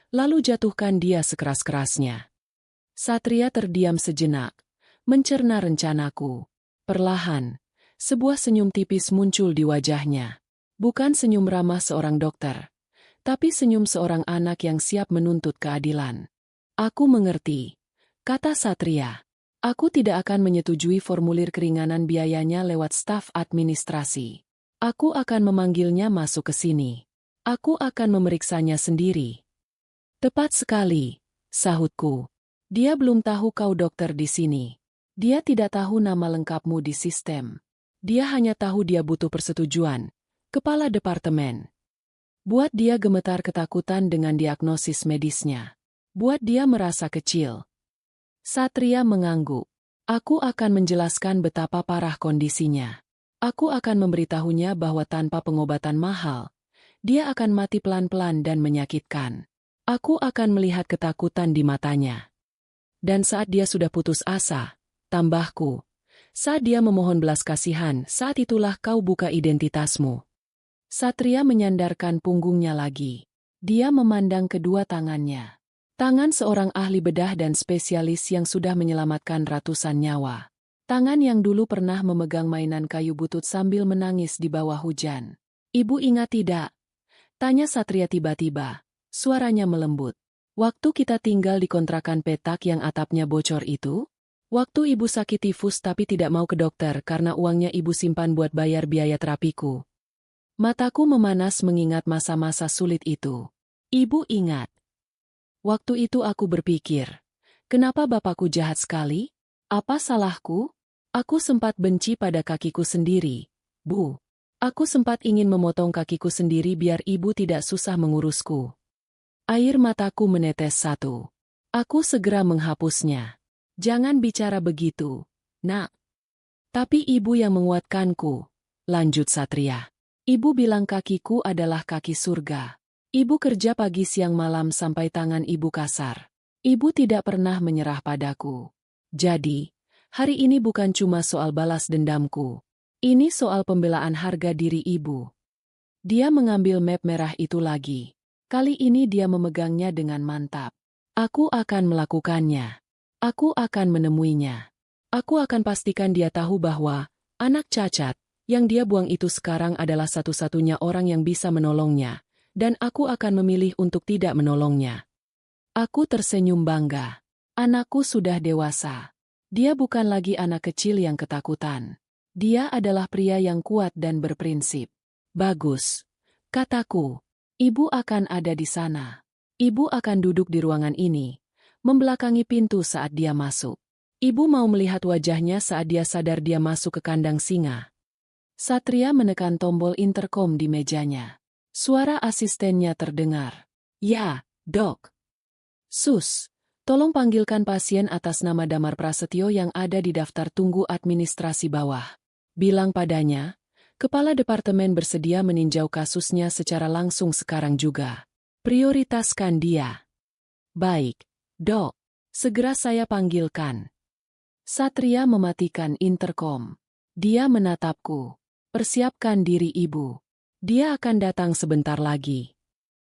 Lalu jatuhkan dia sekeras-kerasnya. Satria terdiam sejenak, mencerna rencanaku. Perlahan, sebuah senyum tipis muncul di wajahnya. Bukan senyum ramah seorang dokter, tapi senyum seorang anak yang siap menuntut keadilan. Aku mengerti, kata Satria. Aku tidak akan menyetujui formulir keringanan biayanya lewat staf administrasi. Aku akan memanggilnya masuk ke sini. Aku akan memeriksanya sendiri. Tepat sekali, sahutku. Dia belum tahu kau dokter di sini. Dia tidak tahu nama lengkapmu di sistem. Dia hanya tahu dia butuh persetujuan. Kepala departemen. Buat dia gemetar ketakutan dengan diagnosis medisnya. Buat dia merasa kecil. Satria mengangguk. Aku akan menjelaskan betapa parah kondisinya. Aku akan memberitahunya bahwa tanpa pengobatan mahal, dia akan mati pelan-pelan dan menyakitkan. Aku akan melihat ketakutan di matanya. Dan saat dia sudah putus asa, tambahku, saat dia memohon belas kasihan, saat itulah kau buka identitasmu. Satria menyandarkan punggungnya lagi. Dia memandang kedua tangannya. Tangan seorang ahli bedah dan spesialis yang sudah menyelamatkan ratusan nyawa. Tangan yang dulu pernah memegang mainan kayu butut sambil menangis di bawah hujan. Ibu ingat tidak? Tanya Satria tiba-tiba. Suaranya melembut. Waktu kita tinggal di kontrakan petak yang atapnya bocor itu? Waktu ibu sakit tifus tapi tidak mau ke dokter karena uangnya ibu simpan buat bayar biaya terapiku. Mataku memanas mengingat masa-masa sulit itu. Ibu ingat. Waktu itu aku berpikir, kenapa bapakku jahat sekali? Apa salahku? Aku sempat benci pada kakiku sendiri, Bu. Aku sempat ingin memotong kakiku sendiri biar ibu tidak susah mengurusku. Air mataku menetes satu. Aku segera menghapusnya. Jangan bicara begitu, Nak. Tapi ibu yang menguatkanku, lanjut Satria. Ibu bilang kakiku adalah kaki surga. Ibu kerja pagi siang malam sampai tangan ibu kasar. Ibu tidak pernah menyerah padaku. Jadi, hari ini bukan cuma soal balas dendamku. Ini soal pembelaan harga diri ibu. Dia mengambil map merah itu lagi. Kali ini dia memegangnya dengan mantap. Aku akan melakukannya. Aku akan menemuinya. Aku akan pastikan dia tahu bahwa anak cacat yang dia buang itu sekarang adalah satu-satunya orang yang bisa menolongnya, dan aku akan memilih untuk tidak menolongnya. Aku tersenyum bangga. Anakku sudah dewasa. Dia bukan lagi anak kecil yang ketakutan. Dia adalah pria yang kuat dan berprinsip. Bagus, kataku. Ibu akan ada di sana. Ibu akan duduk di ruangan ini, membelakangi pintu saat dia masuk. Ibu mau melihat wajahnya saat dia sadar dia masuk ke kandang singa. Satria menekan tombol interkom di mejanya. Suara asistennya terdengar. Ya, Dok. Sus, tolong panggilkan pasien atas nama Damar Prasetyo yang ada di daftar tunggu administrasi bawah. Bilang padanya, kepala departemen bersedia meninjau kasusnya secara langsung sekarang juga. Prioritaskan dia. Baik, Dok. Segera saya panggilkan. Satria mematikan interkom. Dia menatapku. Persiapkan diri ibu. Dia akan datang sebentar lagi.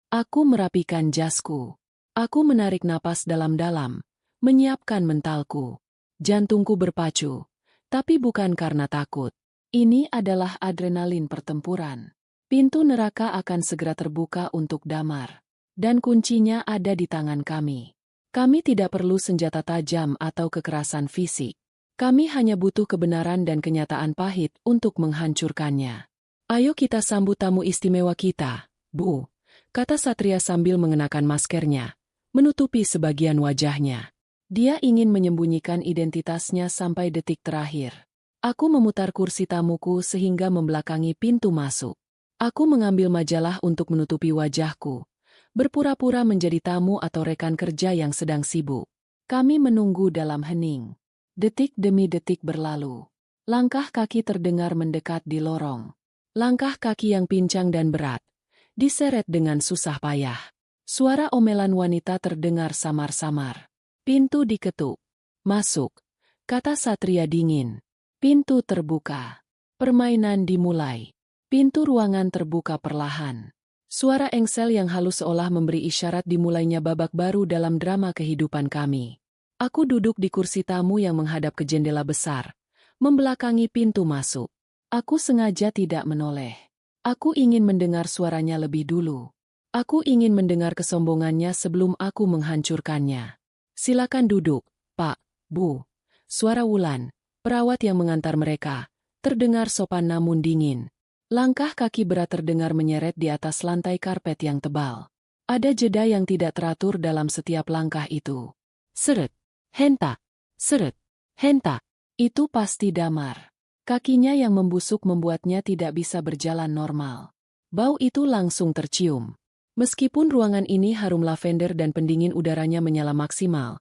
Aku merapikan jasku. Aku menarik napas dalam-dalam, menyiapkan mentalku. Jantungku berpacu, tapi bukan karena takut. Ini adalah adrenalin pertempuran. Pintu neraka akan segera terbuka untuk Damar. Dan kuncinya ada di tangan kami. Kami tidak perlu senjata tajam atau kekerasan fisik. Kami hanya butuh kebenaran dan kenyataan pahit untuk menghancurkannya. Ayo kita sambut tamu istimewa kita, Bu, kata Satria sambil mengenakan maskernya, menutupi sebagian wajahnya. Dia ingin menyembunyikan identitasnya sampai detik terakhir. Aku memutar kursi tamuku sehingga membelakangi pintu masuk. Aku mengambil majalah untuk menutupi wajahku, berpura-pura menjadi tamu atau rekan kerja yang sedang sibuk. Kami menunggu dalam hening. Detik demi detik berlalu. Langkah kaki terdengar mendekat di lorong. Langkah kaki yang pincang dan berat, diseret dengan susah payah. Suara omelan wanita terdengar samar-samar. Pintu diketuk. Masuk, kata Satria dingin. Pintu terbuka. Permainan dimulai. Pintu ruangan terbuka perlahan. Suara engsel yang halus seolah memberi isyarat dimulainya babak baru dalam drama kehidupan kami. Aku duduk di kursi tamu yang menghadap ke jendela besar, membelakangi pintu masuk. Aku sengaja tidak menoleh. Aku ingin mendengar suaranya lebih dulu. Aku ingin mendengar kesombongannya sebelum aku menghancurkannya. Silakan duduk, Pak, Bu. Suara Wulan, perawat yang mengantar mereka, terdengar sopan namun dingin. Langkah kaki berat terdengar menyeret di atas lantai karpet yang tebal. Ada jeda yang tidak teratur dalam setiap langkah itu. Seret, henta, seret, henta. Itu pasti Damar. Kakinya yang membusuk membuatnya tidak bisa berjalan normal. Bau itu langsung tercium. Meskipun ruangan ini harum lavender dan pendingin udaranya menyala maksimal,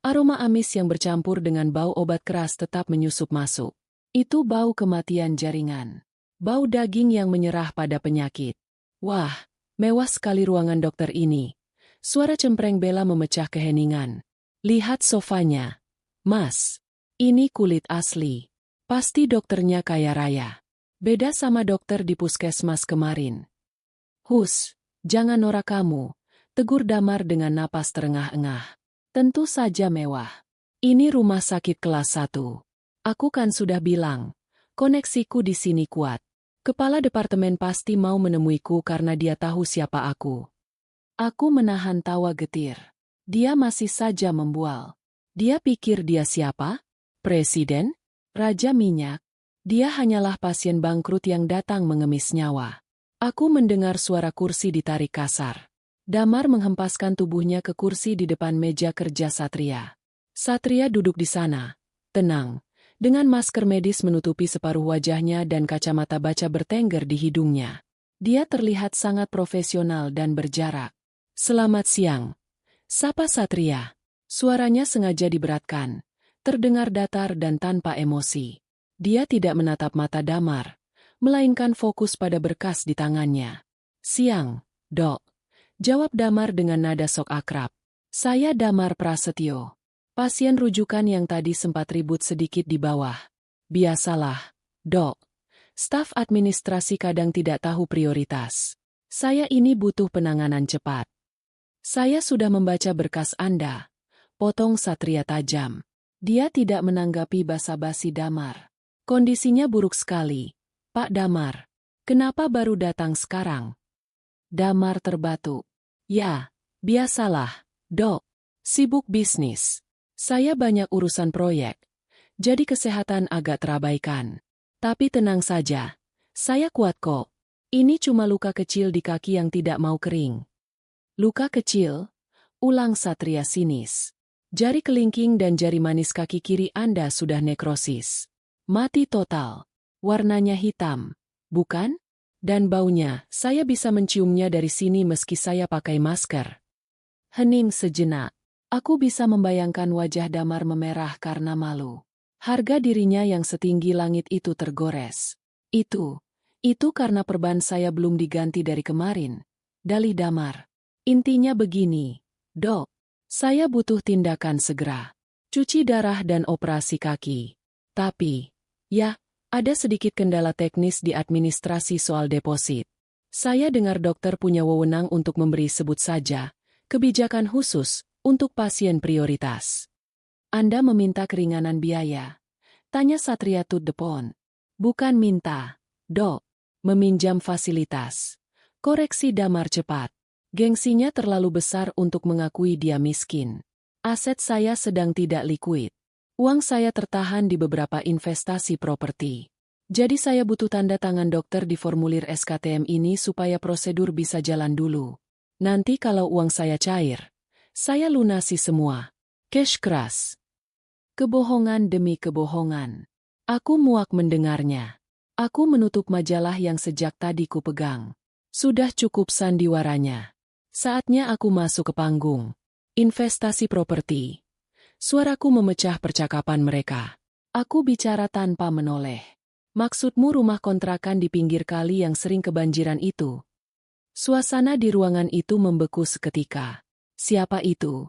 aroma amis yang bercampur dengan bau obat keras tetap menyusup masuk. Itu bau kematian jaringan. Bau daging yang menyerah pada penyakit. Wah, mewah sekali ruangan dokter ini. Suara cempreng Bella memecah keheningan. Lihat sofanya. Mas, ini kulit asli. Pasti dokternya kaya raya. Beda sama dokter di puskesmas kemarin. Hus. Jangan norak kamu, tegur Damar dengan napas terengah-engah. Tentu saja mewah. Ini rumah sakit kelas 1. Aku kan sudah bilang, koneksiku di sini kuat. Kepala departemen pasti mau menemuiku karena dia tahu siapa aku. Aku menahan tawa getir. Dia masih saja membual. Dia pikir dia siapa? Presiden? Raja minyak? Dia hanyalah pasien bangkrut yang datang mengemis nyawa. Aku mendengar suara kursi ditarik kasar. Damar menghempaskan tubuhnya ke kursi di depan meja kerja Satria. Satria duduk di sana, tenang, dengan masker medis menutupi separuh wajahnya dan kacamata baca bertengger di hidungnya. Dia terlihat sangat profesional dan berjarak. Selamat siang. Sapa Satria. Suaranya sengaja diberatkan, terdengar datar dan tanpa emosi. Dia tidak menatap mata Damar, melainkan fokus pada berkas di tangannya. Siang, Dok. Jawab Damar dengan nada sok akrab. Saya Damar Prasetyo. Pasien rujukan yang tadi sempat ribut sedikit di bawah. Biasalah, Dok. Staf administrasi kadang tidak tahu prioritas. Saya ini butuh penanganan cepat. Saya sudah membaca berkas Anda. Potong Satria tajam. Dia tidak menanggapi basa-basi Damar. Kondisinya buruk sekali. Pak Damar, kenapa baru datang sekarang? Damar terbatuk. Ya, biasalah, Dok. Sibuk bisnis. Saya banyak urusan proyek. Jadi kesehatan agak terabaikan. Tapi tenang saja. Saya kuat kok. Ini cuma luka kecil di kaki yang tidak mau kering. Luka kecil? Ulang Satria sinis. Jari kelingking dan jari manis kaki kiri Anda sudah nekrosis. Mati total. Warnanya hitam, bukan? Dan baunya, saya bisa menciumnya dari sini meski saya pakai masker. Hening sejenak. Aku bisa membayangkan wajah Damar memerah karena malu. Harga dirinya yang setinggi langit itu tergores. Itu karena perban saya belum diganti dari kemarin. Dalih Damar. Intinya begini, Dok. Saya butuh tindakan segera. Cuci darah dan operasi kaki. Tapi, ya, ada sedikit kendala teknis di administrasi soal deposit. Saya dengar dokter punya wewenang untuk memberi sebut saja kebijakan khusus untuk pasien prioritas. Anda meminta keringanan biaya? Tanya Satria to the point. Bukan minta, Dok. Meminjam fasilitas. Koreksi Damar cepat. Gengsinya terlalu besar untuk mengakui dia miskin. Aset saya sedang tidak likuid. Uang saya tertahan di beberapa investasi properti. Jadi saya butuh tanda tangan dokter di formulir SKTM ini supaya prosedur bisa jalan dulu. Nanti kalau uang saya cair, saya lunasi semua. Cash keras. Kebohongan demi kebohongan. Aku muak mendengarnya. Aku menutup majalah yang sejak tadi ku pegang. Sudah cukup sandiwaranya. Saatnya aku masuk ke panggung. Investasi properti. Suaraku memecah percakapan mereka. Aku bicara tanpa menoleh. Maksudmu rumah kontrakan di pinggir kali yang sering kebanjiran itu? Suasana di ruangan itu membeku seketika. Siapa itu?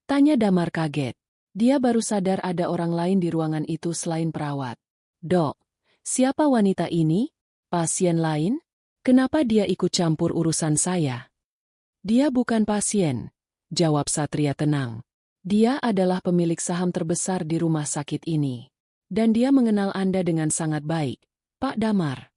Tanya Damar kaget. Dia baru sadar ada orang lain di ruangan itu selain perawat. Dok, siapa wanita ini? Pasien lain? Kenapa dia ikut campur urusan saya? Dia bukan pasien, jawab Satria tenang. Dia adalah pemilik saham terbesar di rumah sakit ini. Dan dia mengenal Anda dengan sangat baik, Pak Damar.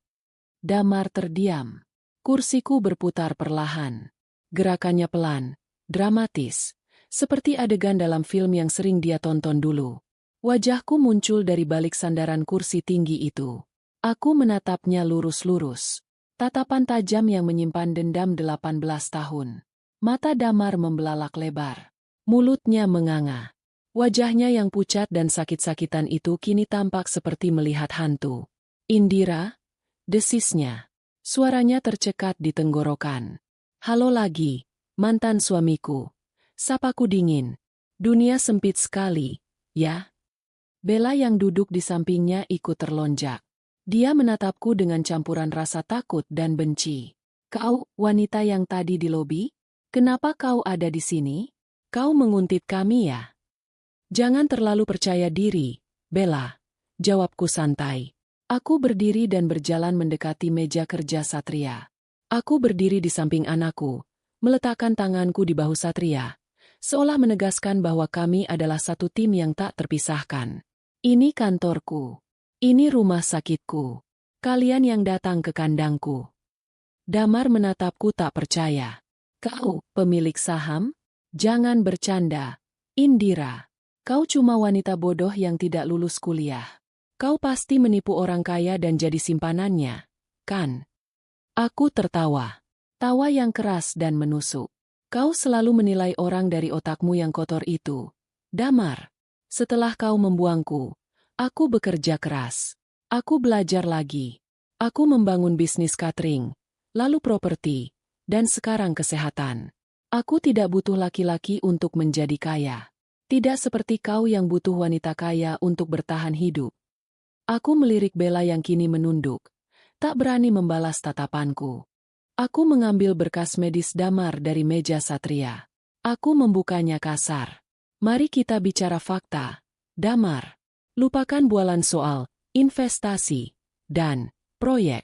Damar terdiam. Kursiku berputar perlahan. Gerakannya pelan, dramatis, seperti adegan dalam film yang sering dia tonton dulu. Wajahku muncul dari balik sandaran kursi tinggi itu. Aku menatapnya lurus-lurus. Tatapan tajam yang menyimpan dendam 18 tahun. Mata Damar membelalak lebar. Mulutnya menganga. Wajahnya yang pucat dan sakit-sakitan itu kini tampak seperti melihat hantu. Indira? Desisnya. Suaranya tercekat di tenggorokan. Halo lagi, mantan suamiku. Sapaku dingin. Dunia sempit sekali, ya? Bella yang duduk di sampingnya ikut terlonjak. Dia menatapku dengan campuran rasa takut dan benci. Kau, wanita yang tadi di lobi? Kenapa kau ada di sini? Kau menguntit kami ya? Jangan terlalu percaya diri, Bella. Jawabku santai. Aku berdiri dan berjalan mendekati meja kerja Satria. Aku berdiri di samping anakku, meletakkan tanganku di bahu Satria, seolah menegaskan bahwa kami adalah satu tim yang tak terpisahkan. Ini kantorku. Ini rumah sakitku. Kalian yang datang ke kandangku. Damar menatapku tak percaya. Kau, pemilik saham? Jangan bercanda. Indira, kau cuma wanita bodoh yang tidak lulus kuliah. Kau pasti menipu orang kaya dan jadi simpanannya, kan? Aku tertawa. Tawa yang keras dan menusuk. Kau selalu menilai orang dari otakmu yang kotor itu. Damar, setelah kau membuangku, aku bekerja keras. Aku belajar lagi. Aku membangun bisnis catering, lalu properti, dan sekarang kesehatan. Aku tidak butuh laki-laki untuk menjadi kaya. Tidak seperti kau yang butuh wanita kaya untuk bertahan hidup. Aku melirik Bella yang kini menunduk, tak berani membalas tatapanku. Aku mengambil berkas medis Damar dari meja Satria. Aku membukanya kasar. Mari kita bicara fakta, Damar. Lupakan bualan soal investasi dan proyek.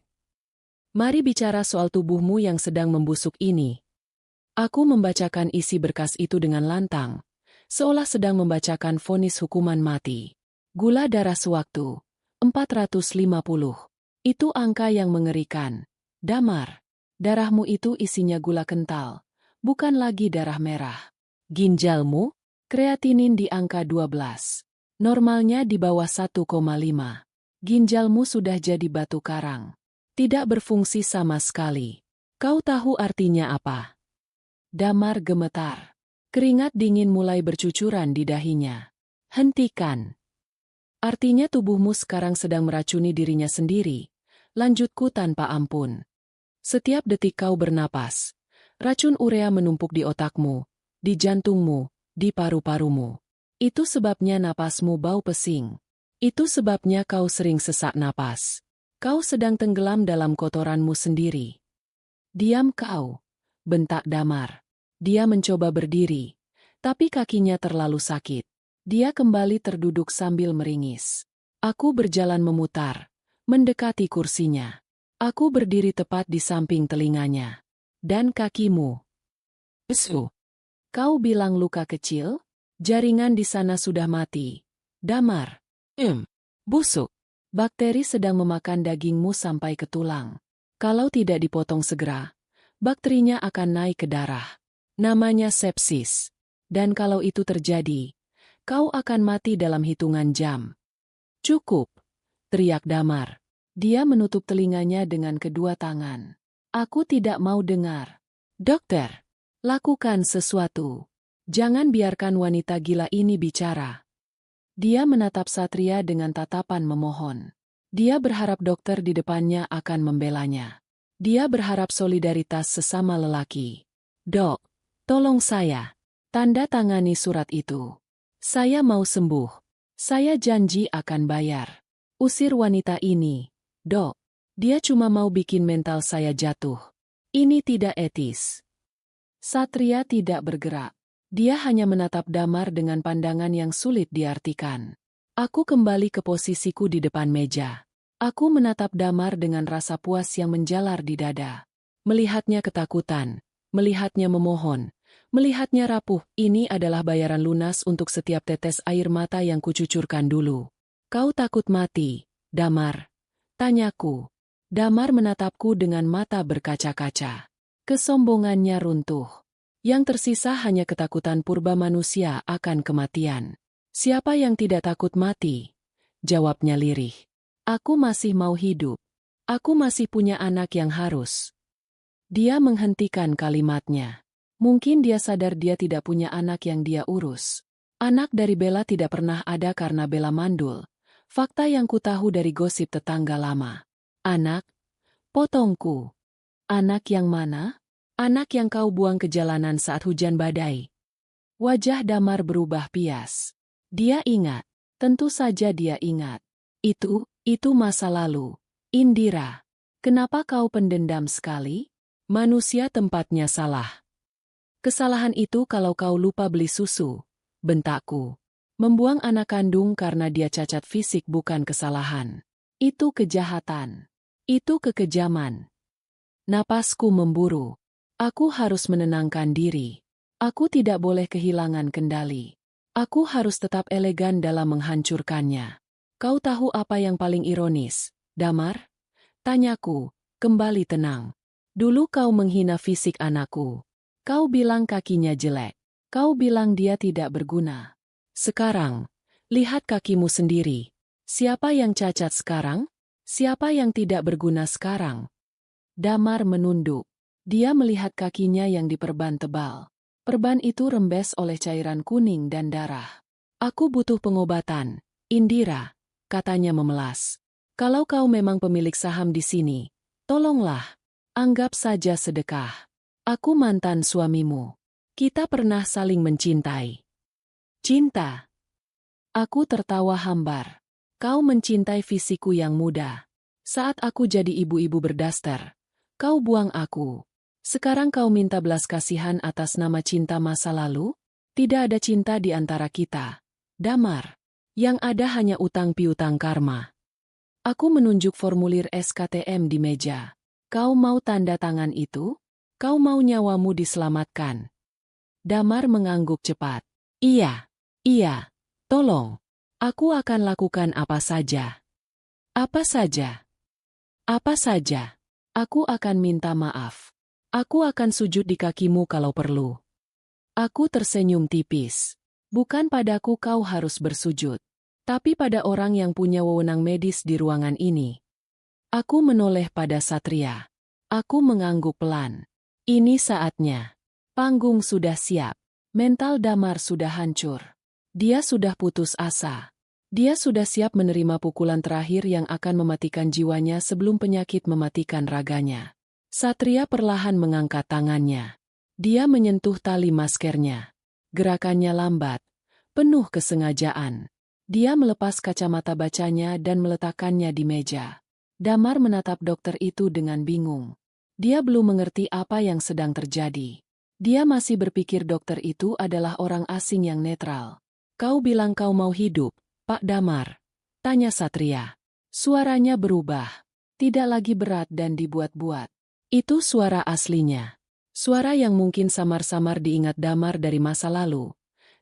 Mari bicara soal tubuhmu yang sedang membusuk ini. Aku membacakan isi berkas itu dengan lantang, seolah sedang membacakan vonis hukuman mati. Gula darah sewaktu. 450. Itu angka yang mengerikan. Damar, darahmu itu isinya gula kental, bukan lagi darah merah. Ginjalmu, kreatinin di angka 12. Normalnya di bawah 1,5. Ginjalmu sudah jadi batu karang. Tidak berfungsi sama sekali. Kau tahu artinya apa? Damar gemetar. Keringat dingin mulai bercucuran di dahinya. Hentikan. Artinya tubuhmu sekarang sedang meracuni dirinya sendiri. Lanjutku tanpa ampun. Setiap detik kau bernapas, racun urea menumpuk di otakmu, di jantungmu, di paru-parumu. Itu sebabnya napasmu bau pesing. Itu sebabnya kau sering sesak napas. Kau sedang tenggelam dalam kotoranmu sendiri. Diam kau, bentak Damar. Dia mencoba berdiri, tapi kakinya terlalu sakit. Dia kembali terduduk sambil meringis. Aku berjalan memutar, mendekati kursinya. Aku berdiri tepat di samping telinganya. Dan kakimu. Esu. Kau bilang luka kecil? Jaringan di sana sudah mati. Damar. Busuk. Bakteri sedang memakan dagingmu sampai ke tulang. Kalau tidak dipotong segera, bakterinya akan naik ke darah. Namanya sepsis. Dan kalau itu terjadi, kau akan mati dalam hitungan jam. Cukup, teriak Damar. Dia menutup telinganya dengan kedua tangan. Aku tidak mau dengar. Dokter, lakukan sesuatu. Jangan biarkan wanita gila ini bicara. Dia menatap Satria dengan tatapan memohon. Dia berharap dokter di depannya akan membelanya. Dia berharap solidaritas sesama lelaki. Dok, tolong saya. Tanda tangani surat itu. Saya mau sembuh. Saya janji akan bayar. Usir wanita ini, Dok. Dia cuma mau bikin mental saya jatuh. Ini tidak etis. Satria tidak bergerak. Dia hanya menatap Damar dengan pandangan yang sulit diartikan. Aku kembali ke posisiku di depan meja. Aku menatap Damar dengan rasa puas yang menjalar di dada. Melihatnya ketakutan, melihatnya memohon, melihatnya rapuh, ini adalah bayaran lunas untuk setiap tetes air mata yang kucucurkan dulu. Kau takut mati, Damar? Tanyaku. Damar menatapku dengan mata berkaca-kaca. Kesombongannya runtuh. Yang tersisa hanya ketakutan purba manusia akan kematian. Siapa yang tidak takut mati? Jawabnya lirih. Aku masih mau hidup. Aku masih punya anak yang harus. Dia menghentikan kalimatnya. Mungkin dia sadar dia tidak punya anak yang dia urus. Anak dari Bella tidak pernah ada karena Bella mandul. Fakta yang kutahu dari gosip tetangga lama. Anak? Potongku. Anak yang mana? Anak yang kau buang ke jalanan saat hujan badai. Wajah Damar berubah pias. Dia ingat. Tentu saja dia ingat. Itu masa lalu. Indira. Kenapa kau pendendam sekali? Manusia tempatnya salah. Kesalahan itu kalau kau lupa beli susu. Bentakku. Membuang anak kandung karena dia cacat fisik bukan kesalahan. Itu kejahatan. Itu kekejaman. Napasku memburu. Aku harus menenangkan diri. Aku tidak boleh kehilangan kendali. Aku harus tetap elegan dalam menghancurkannya. Kau tahu apa yang paling ironis, Damar? Tanyaku, kembali tenang. Dulu kau menghina fisik anakku. Kau bilang kakinya jelek. Kau bilang dia tidak berguna. Sekarang, lihat kakimu sendiri. Siapa yang cacat sekarang? Siapa yang tidak berguna sekarang? Damar menunduk. Dia melihat kakinya yang diperban tebal. Perban itu rembes oleh cairan kuning dan darah. Aku butuh pengobatan, Indira, katanya memelas. Kalau kau memang pemilik saham di sini, tolonglah, anggap saja sedekah. Aku mantan suamimu. Kita pernah saling mencintai. Cinta. Aku tertawa hambar. Kau mencintai fisikku yang muda. Saat aku jadi ibu-ibu berdaster, kau buang aku. Sekarang kau minta belas kasihan atas nama cinta masa lalu? Tidak ada cinta di antara kita. Damar. Yang ada hanya utang piutang karma. Aku menunjuk formulir SKTM di meja. Kau mau tanda tangan itu? Kau mau nyawamu diselamatkan? Damar mengangguk cepat. Iya, tolong. Aku akan lakukan apa saja. Apa saja? Apa saja? Aku akan minta maaf. Aku akan sujud di kakimu kalau perlu. Aku tersenyum tipis. Bukan padaku kau harus bersujud, tapi pada orang yang punya wewenang medis di ruangan ini. Aku menoleh pada Satria. Aku mengangguk pelan. Ini saatnya. Panggung sudah siap. Mental Damar sudah hancur. Dia sudah putus asa. Dia sudah siap menerima pukulan terakhir yang akan mematikan jiwanya sebelum penyakit mematikan raganya. Satria perlahan mengangkat tangannya. Dia menyentuh tali maskernya. Gerakannya lambat, penuh kesengajaan. Dia melepas kacamata bacanya dan meletakkannya di meja. Damar menatap dokter itu dengan bingung. Dia belum mengerti apa yang sedang terjadi. Dia masih berpikir dokter itu adalah orang asing yang netral. Kau bilang kau mau hidup, Pak Damar? Tanya Satria. Suaranya berubah. Tidak lagi berat dan dibuat-buat. Itu suara aslinya. Suara yang mungkin samar-samar diingat Damar dari masa lalu.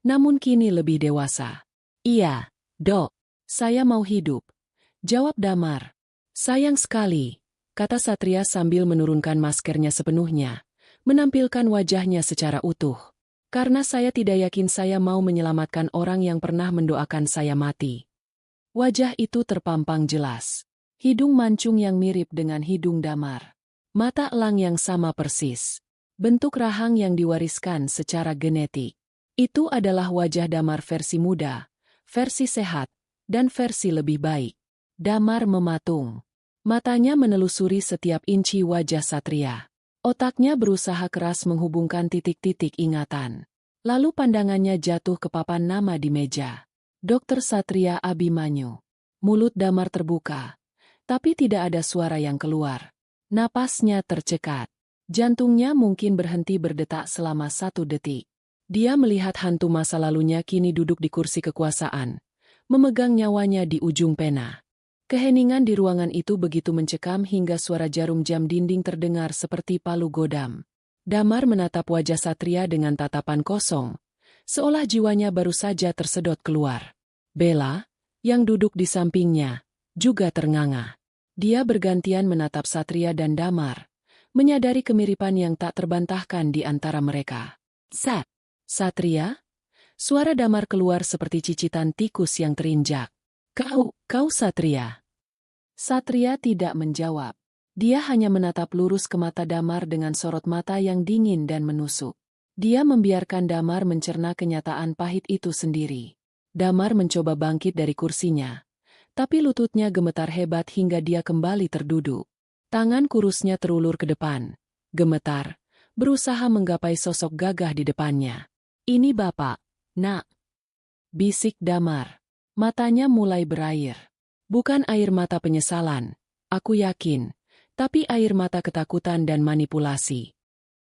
Namun kini lebih dewasa. Iya, Dok. Saya mau hidup. Jawab Damar. Sayang sekali, kata Satria sambil menurunkan maskernya sepenuhnya, menampilkan wajahnya secara utuh. Karena saya tidak yakin saya mau menyelamatkan orang yang pernah mendoakan saya mati. Wajah itu terpampang jelas. Hidung mancung yang mirip dengan hidung Damar. Mata elang yang sama persis. Bentuk rahang yang diwariskan secara genetik. Itu adalah wajah Damar versi muda, versi sehat, dan versi lebih baik. Damar mematung. Matanya menelusuri setiap inci wajah Satria. Otaknya berusaha keras menghubungkan titik-titik ingatan. Lalu pandangannya jatuh ke papan nama di meja. Dr. Satria Abimanyu. Mulut Damar terbuka. Tapi tidak ada suara yang keluar. Napasnya tercekat. Jantungnya mungkin berhenti berdetak selama 1 detik. Dia melihat hantu masa lalunya kini duduk di kursi kekuasaan, memegang nyawanya di ujung pena. Keheningan di ruangan itu begitu mencekam hingga suara jarum jam dinding terdengar seperti palu godam. Damar menatap wajah Satria dengan tatapan kosong, seolah jiwanya baru saja tersedot keluar. Bella, yang duduk di sampingnya, juga ternganga. Dia bergantian menatap Satria dan Damar, menyadari kemiripan yang tak terbantahkan di antara mereka. Sat! Satria? Suara Damar keluar seperti cicitan tikus yang terinjak. Kau Satria? Satria tidak menjawab. Dia hanya menatap lurus ke mata Damar dengan sorot mata yang dingin dan menusuk. Dia membiarkan Damar mencerna kenyataan pahit itu sendiri. Damar mencoba bangkit dari kursinya, tapi lututnya gemetar hebat hingga dia kembali terduduk. Tangan kurusnya terulur ke depan, gemetar, berusaha menggapai sosok gagah di depannya. Ini Bapak, Nak. Bisik Damar. Matanya mulai berair. Bukan air mata penyesalan, aku yakin, tapi air mata ketakutan dan manipulasi.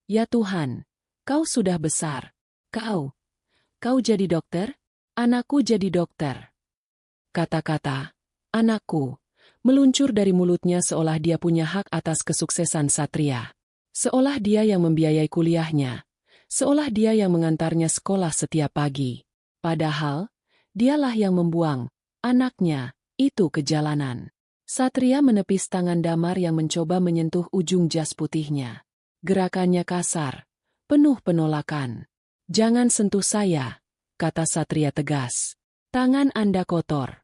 Ya Tuhan, kau sudah besar. Kau jadi dokter? Anakku jadi dokter. Kata-kata, anakku, meluncur dari mulutnya seolah dia punya hak atas kesuksesan Satria. Seolah dia yang membiayai kuliahnya. Seolah dia yang mengantarnya sekolah setiap pagi. Padahal, dialah yang membuang anaknya itu ke jalanan. Satria menepis tangan Damar yang mencoba menyentuh ujung jas putihnya. Gerakannya kasar, penuh penolakan. Jangan sentuh saya, kata Satria tegas. Tangan Anda kotor.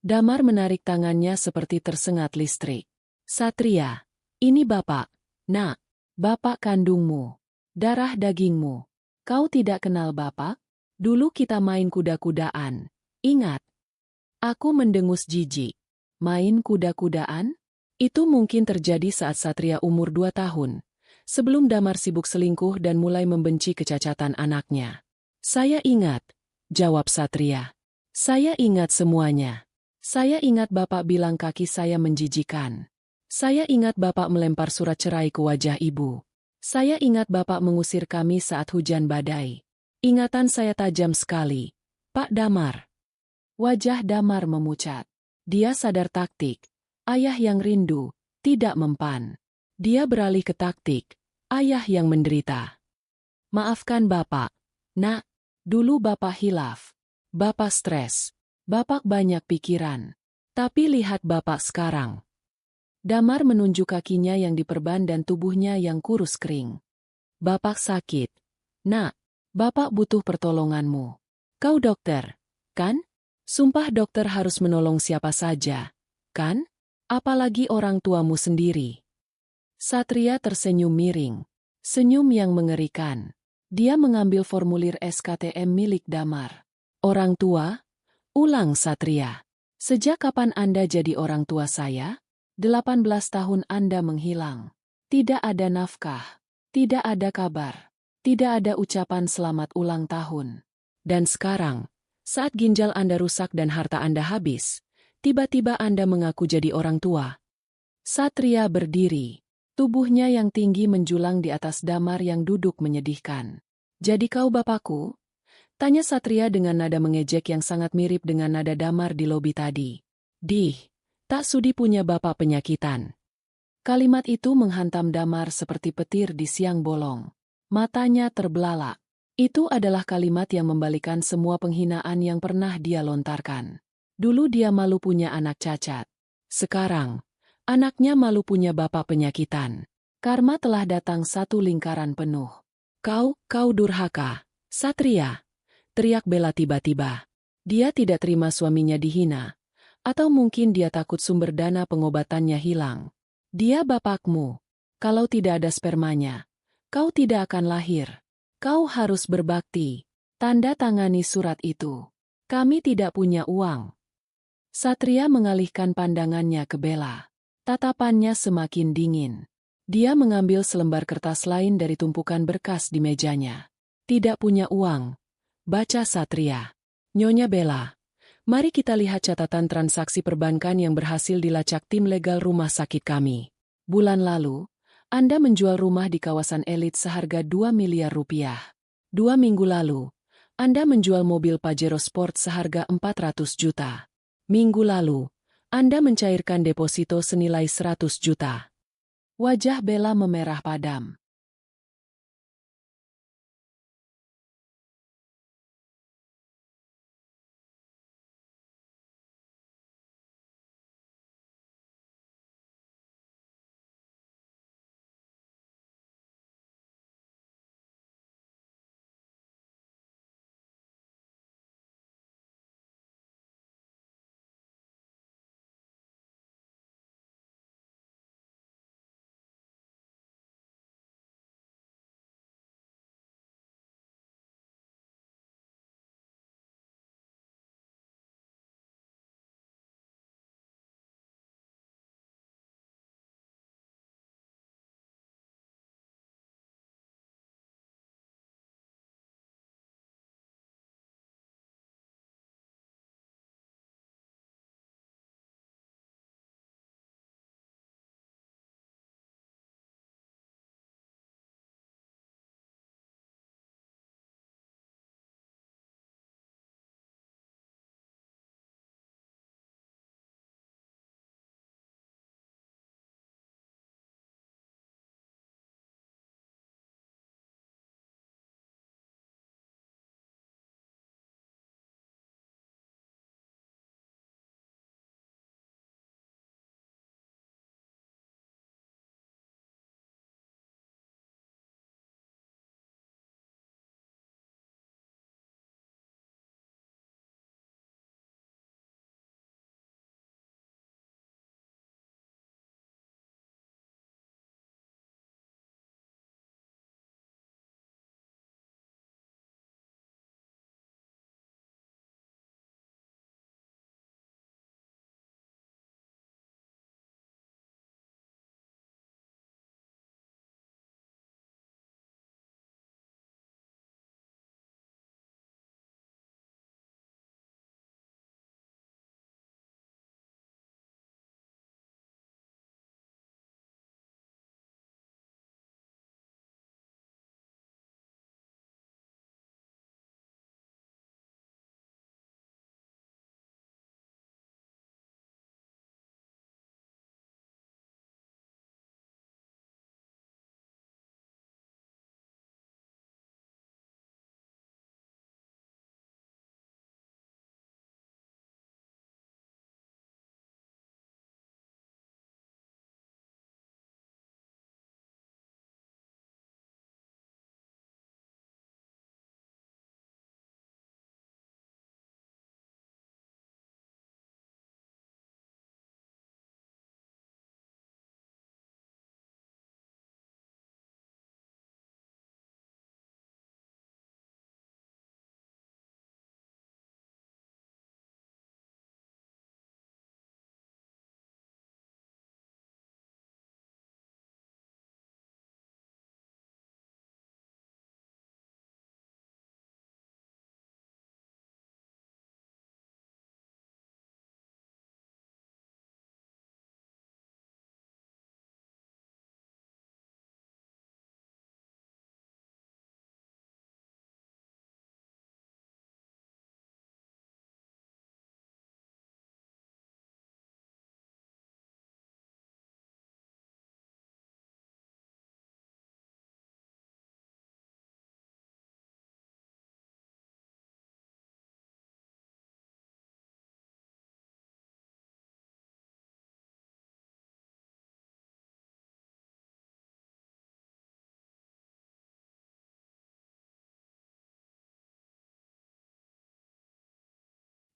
Damar menarik tangannya seperti tersengat listrik. Satria, ini Bapak, Nak, Bapak kandungmu. Darah dagingmu. Kau tidak kenal Bapak? Dulu kita main kuda-kudaan. Ingat? Aku mendengus jijik. Main kuda-kudaan? Itu mungkin terjadi saat Satria umur 2 tahun. Sebelum Damar sibuk selingkuh dan mulai membenci kecacatan anaknya. Saya ingat, jawab Satria. Saya ingat semuanya. Saya ingat Bapak bilang kaki saya menjijikan. Saya ingat Bapak melempar surat cerai ke wajah Ibu. Saya ingat Bapak mengusir kami saat hujan badai. Ingatan saya tajam sekali. Pak Damar. Wajah Damar memucat. Dia sadar taktik. Ayah yang rindu, tidak mempan. Dia beralih ke taktik. Ayah yang menderita. Maafkan Bapak. Nak, dulu Bapak hilaf. Bapak stres. Bapak banyak pikiran. Tapi lihat Bapak sekarang. Damar menunjuk kakinya yang diperban dan tubuhnya yang kurus kering. Bapak sakit. Nak, Bapak butuh pertolonganmu. Kau dokter, kan? Sumpah dokter harus menolong siapa saja, kan? Apalagi orang tuamu sendiri. Satria tersenyum miring. Senyum yang mengerikan. Dia mengambil formulir SKTM milik Damar. Orang tua? Ulang Satria. Sejak kapan Anda jadi orang tua saya? 18 tahun Anda menghilang. Tidak ada nafkah. Tidak ada kabar. Tidak ada ucapan selamat ulang tahun. Dan sekarang, saat ginjal Anda rusak dan harta Anda habis, tiba-tiba Anda mengaku jadi orang tua. Satria berdiri. Tubuhnya yang tinggi menjulang di atas Damar yang duduk menyedihkan. Jadi kau bapakku? Tanya Satria dengan nada mengejek yang sangat mirip dengan nada Damar di lobi tadi. Tak sudi punya bapak penyakitan. Kalimat itu menghantam Damar seperti petir di siang bolong. Matanya terbelalak. Itu adalah kalimat yang membalikan semua penghinaan yang pernah dia lontarkan. Dulu dia malu punya anak cacat. Sekarang, anaknya malu punya bapak penyakitan. Karma telah datang satu lingkaran penuh. Kau durhaka, Satria, teriak Bella tiba-tiba. Dia tidak terima suaminya dihina. Atau mungkin dia takut sumber dana pengobatannya hilang. Dia bapakmu. Kalau tidak ada spermanya, kau tidak akan lahir. Kau harus berbakti. Tanda tangani surat itu. Kami tidak punya uang. Satria mengalihkan pandangannya ke Bella. Tatapannya semakin dingin. Dia mengambil selembar kertas lain dari tumpukan berkas di mejanya. Tidak punya uang. Baca Satria. Nyonya Bella. Mari kita lihat catatan transaksi perbankan yang berhasil dilacak tim legal rumah sakit kami. Bulan lalu, Anda menjual rumah di kawasan elit seharga 2 miliar rupiah. 2 minggu lalu, Anda menjual mobil Pajero Sport seharga 400 juta. Minggu lalu, Anda mencairkan deposito senilai 100 juta. Wajah Bella memerah padam.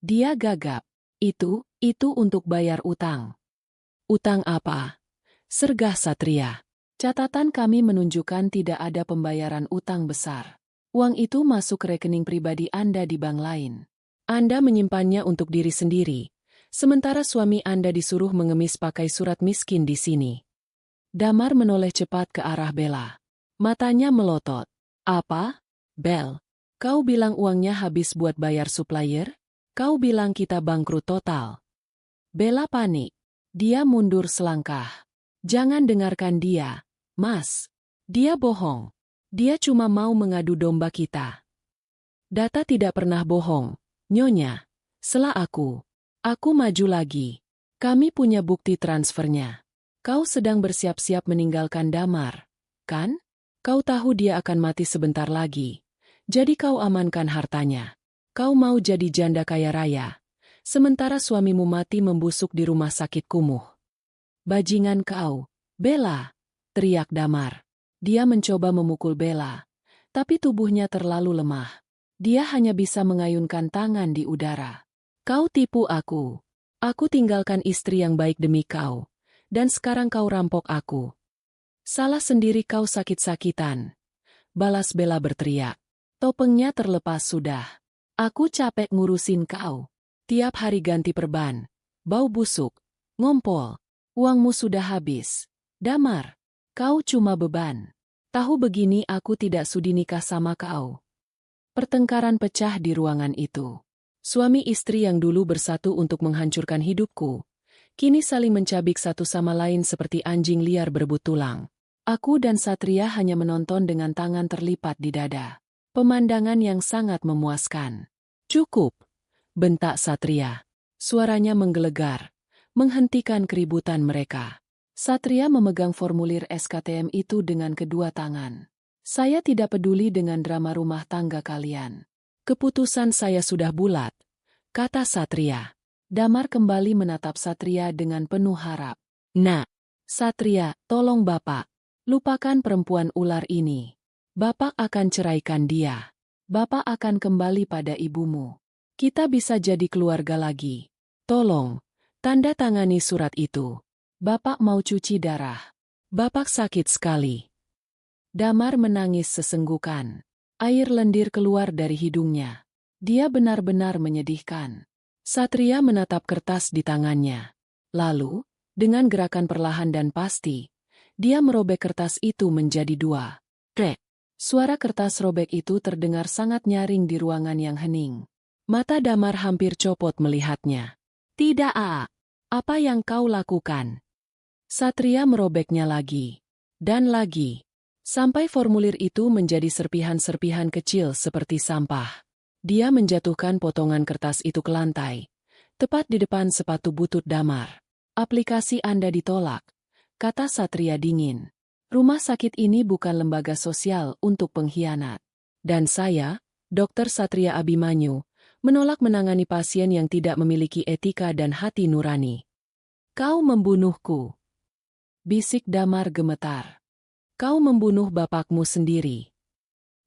Dia gagap. Itu untuk bayar utang. Utang apa? Sergah Satria. Catatan kami menunjukkan tidak ada pembayaran utang besar. Uang itu masuk rekening pribadi Anda di bank lain. Anda menyimpannya untuk diri sendiri, sementara suami Anda disuruh mengemis pakai surat miskin di sini. Damar menoleh cepat ke arah Bella. Matanya melotot. Apa? Bel, kau bilang uangnya habis buat bayar supplier? Kau bilang kita bangkrut total. Bella panik. Dia mundur selangkah. Jangan dengarkan dia, Mas. Dia bohong. Dia cuma mau mengadu domba kita. Data tidak pernah bohong, Nyonya. Sela aku. Aku maju lagi. Kami punya bukti transfernya. Kau sedang bersiap-siap meninggalkan Damar, kan? Kau tahu dia akan mati sebentar lagi. Jadi kau amankan hartanya. Kau mau jadi janda kaya raya. Sementara suamimu mati membusuk di rumah sakit kumuh. Bajingan kau, Bella, teriak Damar. Dia mencoba memukul Bella, tapi tubuhnya terlalu lemah. Dia hanya bisa mengayunkan tangan di udara. Kau tipu aku. Aku tinggalkan istri yang baik demi kau. Dan sekarang kau rampok aku. Salah sendiri kau sakit-sakitan. Balas Bella berteriak. Topengnya terlepas sudah. Aku capek ngurusin kau. Tiap hari ganti perban. Bau busuk. Ngompol. Uangmu sudah habis. Damar. Kau cuma beban. Tahu begini aku tidak sudi nikah sama kau. Pertengkaran pecah di ruangan itu. Suami istri yang dulu bersatu untuk menghancurkan hidupku, kini saling mencabik satu sama lain seperti anjing liar berebut tulang. Aku dan Satria hanya menonton dengan tangan terlipat di dada. Pemandangan yang sangat memuaskan. Cukup, bentak Satria. Suaranya menggelegar, menghentikan keributan mereka. Satria memegang formulir SKTM itu dengan kedua tangan. Saya tidak peduli dengan drama rumah tangga kalian. Keputusan saya sudah bulat, kata Satria. Damar kembali menatap Satria dengan penuh harap. Nah, Satria, tolong Bapak, lupakan perempuan ular ini. Bapak akan ceraikan dia. Bapak akan kembali pada ibumu. Kita bisa jadi keluarga lagi. Tolong, tanda tangani surat itu. Bapak mau cuci darah. Bapak sakit sekali. Damar menangis sesenggukan. Air lendir keluar dari hidungnya. Dia benar-benar menyedihkan. Satria menatap kertas di tangannya. Lalu, dengan gerakan perlahan dan pasti, dia merobek kertas itu menjadi dua. Krek! Suara kertas robek itu terdengar sangat nyaring di ruangan yang hening. Mata Damar hampir copot melihatnya. Tidak, apa yang kau lakukan? Satria merobeknya lagi. Dan lagi. Sampai formulir itu menjadi serpihan-serpihan kecil seperti sampah. Dia menjatuhkan potongan kertas itu ke lantai. Tepat di depan sepatu butut Damar. Aplikasi Anda ditolak, kata Satria dingin. Rumah sakit ini bukan lembaga sosial untuk pengkhianat. Dan saya, Dr. Satria Abimanyu, menolak menangani pasien yang tidak memiliki etika dan hati nurani. Kau membunuhku. Bisik Damar gemetar. Kau membunuh bapakmu sendiri.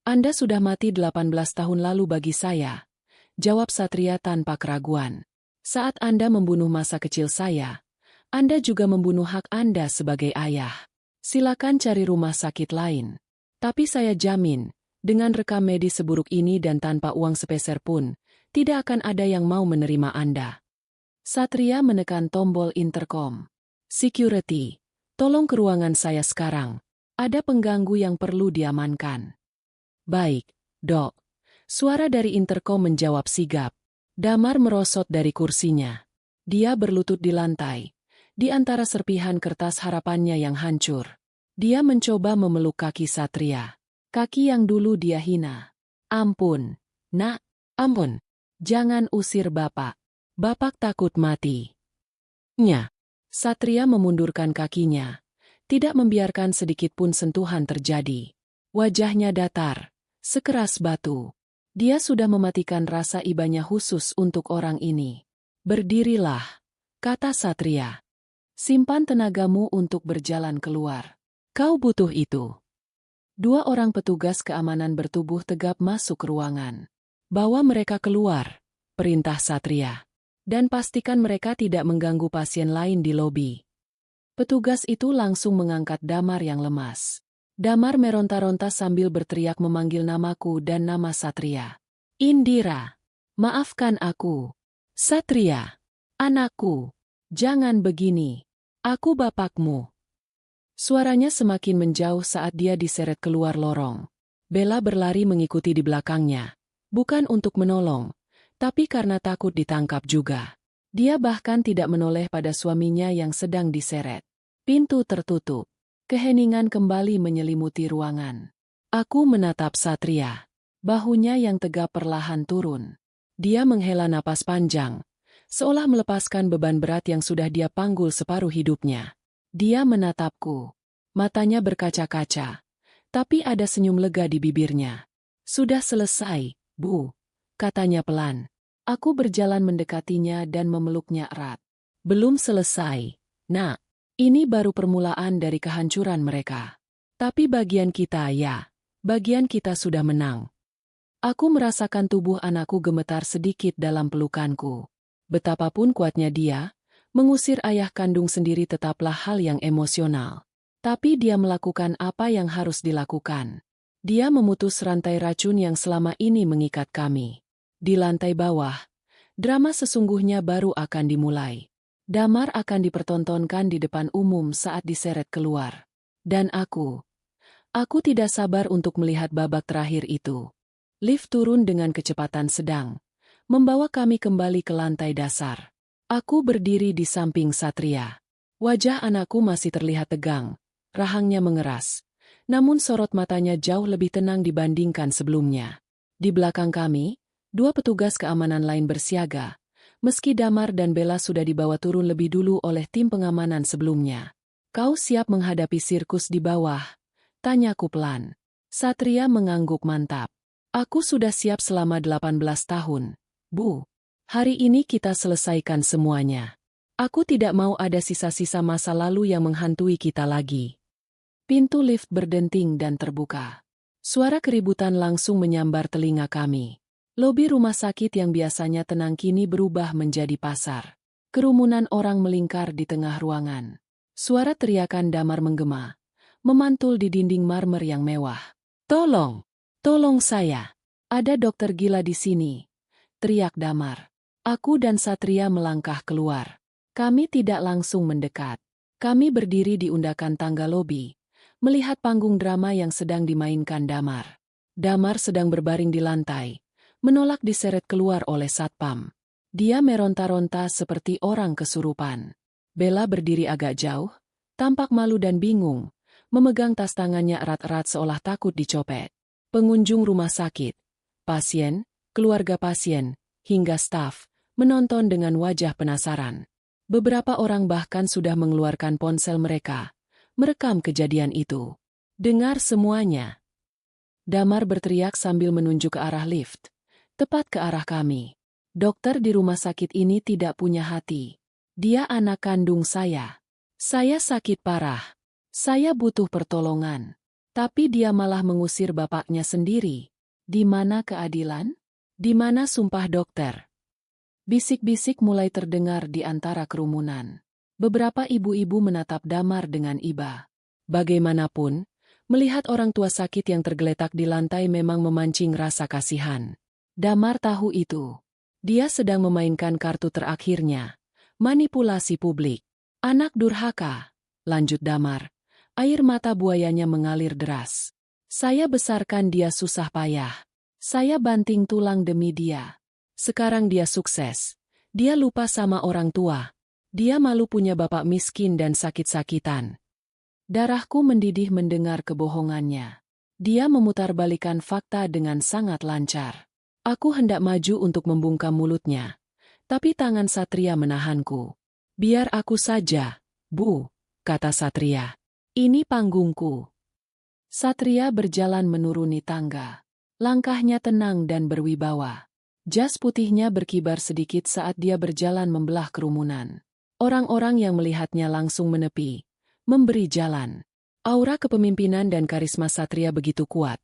Anda sudah mati 18 tahun lalu bagi saya, jawab Satria tanpa keraguan. Saat Anda membunuh masa kecil saya, Anda juga membunuh hak Anda sebagai ayah. Silakan cari rumah sakit lain. Tapi saya jamin, dengan rekam medis seburuk ini dan tanpa uang sepeser pun, tidak akan ada yang mau menerima Anda. Satria menekan tombol intercom. Security, tolong ke ruangan saya sekarang. Ada pengganggu yang perlu diamankan. Baik, Dok. Suara dari intercom menjawab sigap. Damar merosot dari kursinya. Dia berlutut di lantai, di antara serpihan kertas harapannya yang hancur. Dia mencoba memeluk kaki Satria. Kaki yang dulu dia hina. Ampun, Nak, ampun. Jangan usir Bapak. Bapak takut mati. Nya. Satria memundurkan kakinya. Tidak membiarkan sedikit pun sentuhan terjadi. Wajahnya datar, sekeras batu. Dia sudah mematikan rasa ibanya khusus untuk orang ini. Berdirilah, kata Satria. Simpan tenagamu untuk berjalan keluar. Kau butuh itu. Dua orang petugas keamanan bertubuh tegap masuk ke ruangan. Bawa mereka keluar, perintah Satria. Dan pastikan mereka tidak mengganggu pasien lain di lobi. Petugas itu langsung mengangkat Damar yang lemas. Damar meronta-ronta sambil berteriak memanggil namaku dan nama Satria. Indira, maafkan aku. Satria, anakku, jangan begini. Aku bapakmu. Suaranya semakin menjauh saat dia diseret keluar lorong. Bella berlari mengikuti di belakangnya. Bukan untuk menolong, tapi karena takut ditangkap juga. Dia bahkan tidak menoleh pada suaminya yang sedang diseret. Pintu tertutup. Keheningan kembali menyelimuti ruangan. Aku menatap Satria. Bahunya yang tegap perlahan turun. Dia menghela napas panjang, seolah melepaskan beban berat yang sudah dia panggul separuh hidupnya. Dia menatapku. Matanya berkaca-kaca, tapi ada senyum lega di bibirnya. Sudah selesai, Bu, katanya pelan. Aku berjalan mendekatinya dan memeluknya erat. Belum selesai, Nak. Ini baru permulaan dari kehancuran mereka. Tapi bagian kita bagian kita sudah menang. Aku merasakan tubuh anakku gemetar sedikit dalam pelukanku. Betapapun kuatnya dia, mengusir ayah kandung sendiri tetaplah hal yang emosional. Tapi dia melakukan apa yang harus dilakukan. Dia memutus rantai racun yang selama ini mengikat kami. Di lantai bawah, drama sesungguhnya baru akan dimulai. Damar akan dipertontonkan di depan umum saat diseret keluar. Dan aku tidak sabar untuk melihat babak terakhir itu. Lift turun dengan kecepatan sedang, membawa kami kembali ke lantai dasar. Aku berdiri di samping Satria. Wajah anakku masih terlihat tegang, rahangnya mengeras. Namun sorot matanya jauh lebih tenang dibandingkan sebelumnya. Di belakang kami, 2 petugas keamanan lain bersiaga. Meski Damar dan Bella sudah dibawa turun lebih dulu oleh tim pengamanan sebelumnya. Kau siap menghadapi sirkus di bawah? Tanyaku pelan. Satria mengangguk mantap. Aku sudah siap selama 18 tahun, Bu. Hari ini kita selesaikan semuanya. Aku tidak mau ada sisa-sisa masa lalu yang menghantui kita lagi. Pintu lift berdenting dan terbuka. Suara keributan langsung menyambar telinga kami. Lobi rumah sakit yang biasanya tenang kini berubah menjadi pasar. Kerumunan orang melingkar di tengah ruangan. Suara teriakan Damar menggema, memantul di dinding marmer yang mewah. Tolong! Tolong saya! Ada dokter gila di sini, teriak Damar. Aku dan Satria melangkah keluar. Kami tidak langsung mendekat. Kami berdiri di undakan tangga lobi, melihat panggung drama yang sedang dimainkan Damar. Damar sedang berbaring di lantai, menolak diseret keluar oleh satpam. Dia meronta-ronta seperti orang kesurupan. Bella berdiri agak jauh, tampak malu dan bingung, memegang tas tangannya erat-erat seolah takut dicopet. Pengunjung rumah sakit, pasien, keluarga pasien, hingga staf, menonton dengan wajah penasaran. Beberapa orang bahkan sudah mengeluarkan ponsel mereka, merekam kejadian itu. Dengar semuanya. Damar berteriak sambil menunjuk ke arah lift, tepat ke arah kami. Dokter di rumah sakit ini tidak punya hati. Dia anak kandung saya. Saya sakit parah. Saya butuh pertolongan. Tapi dia malah mengusir bapaknya sendiri. Di mana keadilan? Di mana sumpah dokter? Bisik-bisik mulai terdengar di antara kerumunan. Beberapa ibu-ibu menatap Damar dengan iba. Bagaimanapun, melihat orang tua sakit yang tergeletak di lantai memang memancing rasa kasihan. Damar tahu itu. Dia sedang memainkan kartu terakhirnya. Manipulasi publik. Anak durhaka, lanjut Damar. Air mata buayanya mengalir deras. Saya besarkan dia susah payah. Saya banting tulang demi dia. Sekarang dia sukses. Dia lupa sama orang tua. Dia malu punya bapak miskin dan sakit-sakitan. Darahku mendidih mendengar kebohongannya. Dia memutarbalikkan fakta dengan sangat lancar. Aku hendak maju untuk membungkam mulutnya. Tapi tangan Satria menahanku. Biar aku saja, Bu, kata Satria. Ini panggungku. Satria berjalan menuruni tangga. Langkahnya tenang dan berwibawa. Jas putihnya berkibar sedikit saat dia berjalan membelah kerumunan. Orang-orang yang melihatnya langsung menepi, memberi jalan. Aura kepemimpinan dan karisma Satria begitu kuat.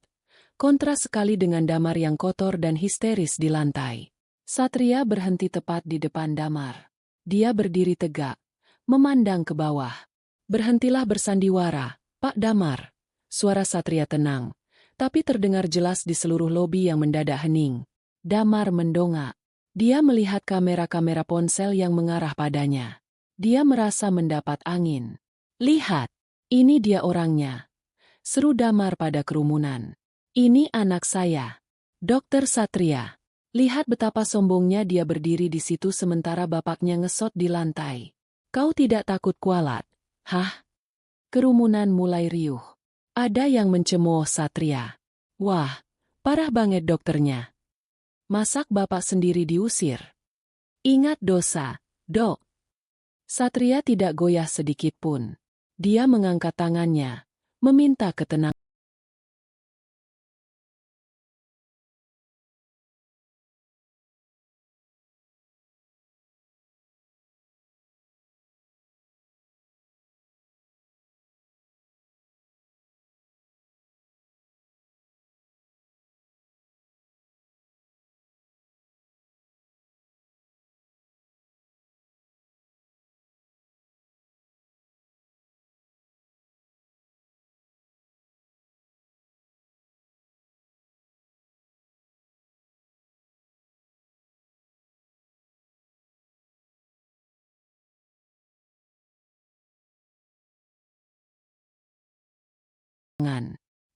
Kontras sekali dengan Damar yang kotor dan histeris di lantai. Satria berhenti tepat di depan Damar. Dia berdiri tegak, memandang ke bawah. Berhentilah bersandiwara, Pak Damar. Suara Satria tenang, tapi terdengar jelas di seluruh lobi yang mendadak hening. Damar mendongak. Dia melihat kamera-kamera ponsel yang mengarah padanya. Dia merasa mendapat angin. Lihat, ini dia orangnya. Seru Damar pada kerumunan. Ini anak saya, Dokter Satria. Lihat betapa sombongnya dia berdiri di situ sementara bapaknya ngesot di lantai. Kau tidak takut kualat? Hah? Kerumunan mulai riuh. Ada yang mencemooh Satria. Wah, parah banget dokternya. Masak bapak sendiri diusir. Ingat dosa, Dok. Satria tidak goyah sedikit pun. Dia mengangkat tangannya, meminta ketenangan.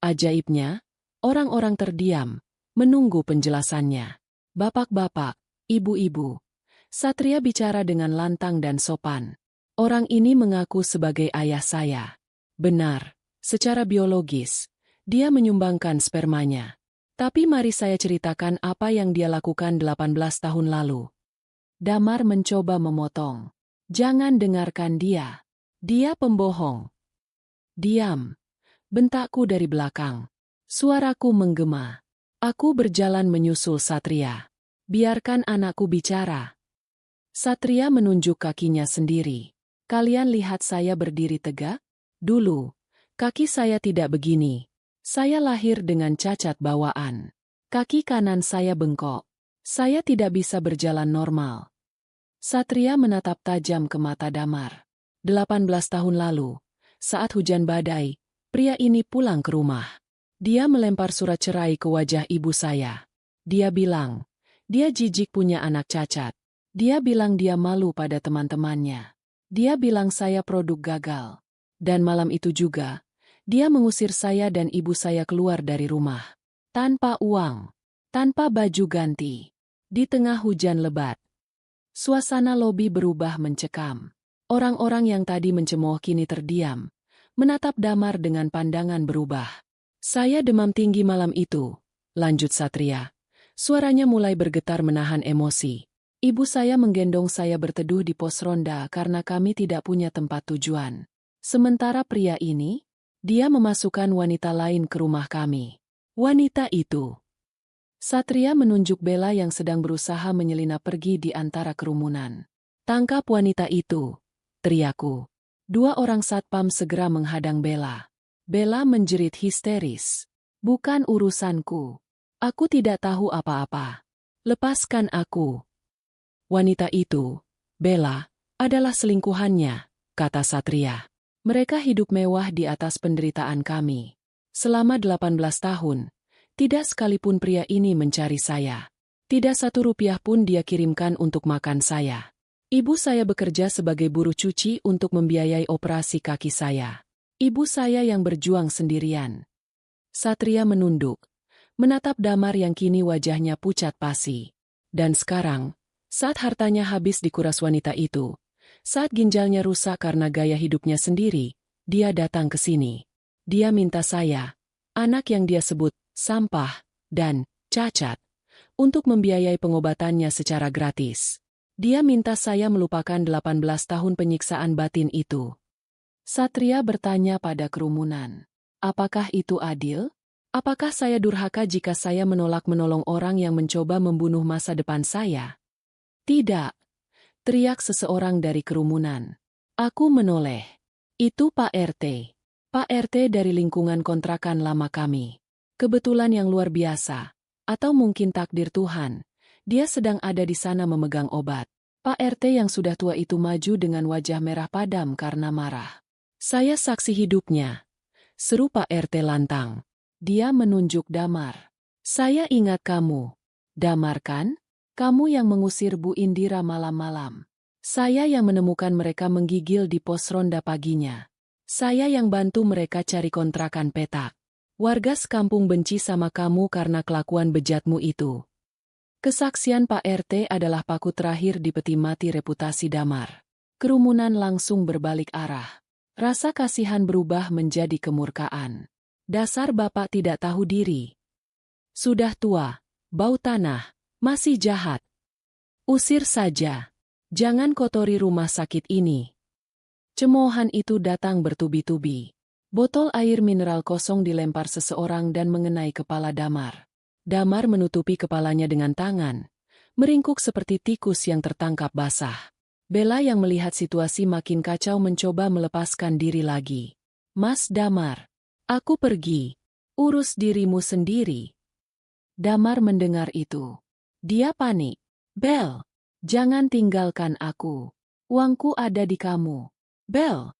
Ajaibnya, orang-orang terdiam, menunggu penjelasannya. Bapak-bapak, ibu-ibu, Satria bicara dengan lantang dan sopan. Orang ini mengaku sebagai ayah saya. Benar, secara biologis, dia menyumbangkan spermanya. Tapi mari saya ceritakan apa yang dia lakukan 18 tahun lalu. Damar mencoba memotong. Jangan dengarkan dia. Dia pembohong. Diam. Bentakku dari belakang. Suaraku menggema. Aku berjalan menyusul Satria. Biarkan anakku bicara. Satria menunjuk kakinya sendiri. Kalian lihat saya berdiri tegak? Dulu, kaki saya tidak begini. Saya lahir dengan cacat bawaan. Kaki kanan saya bengkok. Saya tidak bisa berjalan normal. Satria menatap tajam ke mata Damar. 18 tahun lalu, saat hujan badai, pria ini pulang ke rumah. Dia melempar surat cerai ke wajah ibu saya. Dia bilang, dia jijik punya anak cacat. Dia bilang dia malu pada teman-temannya. Dia bilang saya produk gagal. Dan malam itu juga, dia mengusir saya dan ibu saya keluar dari rumah. Tanpa uang, tanpa baju ganti. Di tengah hujan lebat. Suasana lobi berubah mencekam. Orang-orang yang tadi mencemooh kini terdiam, menatap Damar dengan pandangan berubah. Saya demam tinggi malam itu, lanjut Satria. Suaranya mulai bergetar menahan emosi. Ibu saya menggendong saya berteduh di pos ronda karena kami tidak punya tempat tujuan. Sementara pria ini, dia memasukkan wanita lain ke rumah kami. Wanita itu. Satria menunjuk Bella yang sedang berusaha menyelinap pergi di antara kerumunan. Tangkap wanita itu, teriakku. 2 orang satpam segera menghadang Bella. Bella menjerit histeris. Bukan urusanku. Aku tidak tahu apa-apa. Lepaskan aku. Wanita itu, Bella, adalah selingkuhannya, kata Satria. Mereka hidup mewah di atas penderitaan kami. Selama 18 tahun, tidak sekalipun pria ini mencari saya. Tidak 1 rupiah pun dia kirimkan untuk makan saya. Ibu saya bekerja sebagai buruh cuci untuk membiayai operasi kaki saya. Ibu saya yang berjuang sendirian. Satria menunduk, menatap Damar yang kini wajahnya pucat pasi. Dan sekarang, saat hartanya habis dikuras wanita itu, saat ginjalnya rusak karena gaya hidupnya sendiri, dia datang ke sini. Dia minta saya, anak yang dia sebut sampah dan cacat, untuk membiayai pengobatannya secara gratis. Dia minta saya melupakan 18 tahun penyiksaan batin itu. Satria bertanya pada kerumunan. Apakah itu adil? Apakah saya durhaka jika saya menolak menolong orang yang mencoba membunuh masa depan saya? Tidak, teriak seseorang dari kerumunan. Aku menoleh. Itu Pak RT. Pak RT dari lingkungan kontrakan lama kami. Kebetulan yang luar biasa. Atau mungkin takdir Tuhan. Dia sedang ada di sana memegang obat. Pak RT yang sudah tua itu maju dengan wajah merah padam karena marah. Saya saksi hidupnya. Seru Pak RT lantang. Dia menunjuk Damar. Saya ingat kamu. Damar kan? Kamu yang mengusir Bu Indira malam-malam. Saya yang menemukan mereka menggigil di pos ronda paginya. Saya yang bantu mereka cari kontrakan petak. Warga sekampung benci sama kamu karena kelakuan bejatmu itu. Kesaksian Pak RT adalah paku terakhir di peti mati reputasi Damar. Kerumunan langsung berbalik arah. Rasa kasihan berubah menjadi kemurkaan. Dasar bapak tidak tahu diri. Sudah tua, bau tanah, masih jahat. Usir saja. Jangan kotori rumah sakit ini. Cemoohan itu datang bertubi-tubi. Botol air mineral kosong dilempar seseorang dan mengenai kepala Damar. Damar menutupi kepalanya dengan tangan, meringkuk seperti tikus yang tertangkap basah. Bella yang melihat situasi makin kacau mencoba melepaskan diri lagi. Mas Damar, aku pergi. Urus dirimu sendiri. Damar mendengar itu. Dia panik. Bel, jangan tinggalkan aku. Uangku ada di kamu. Bel.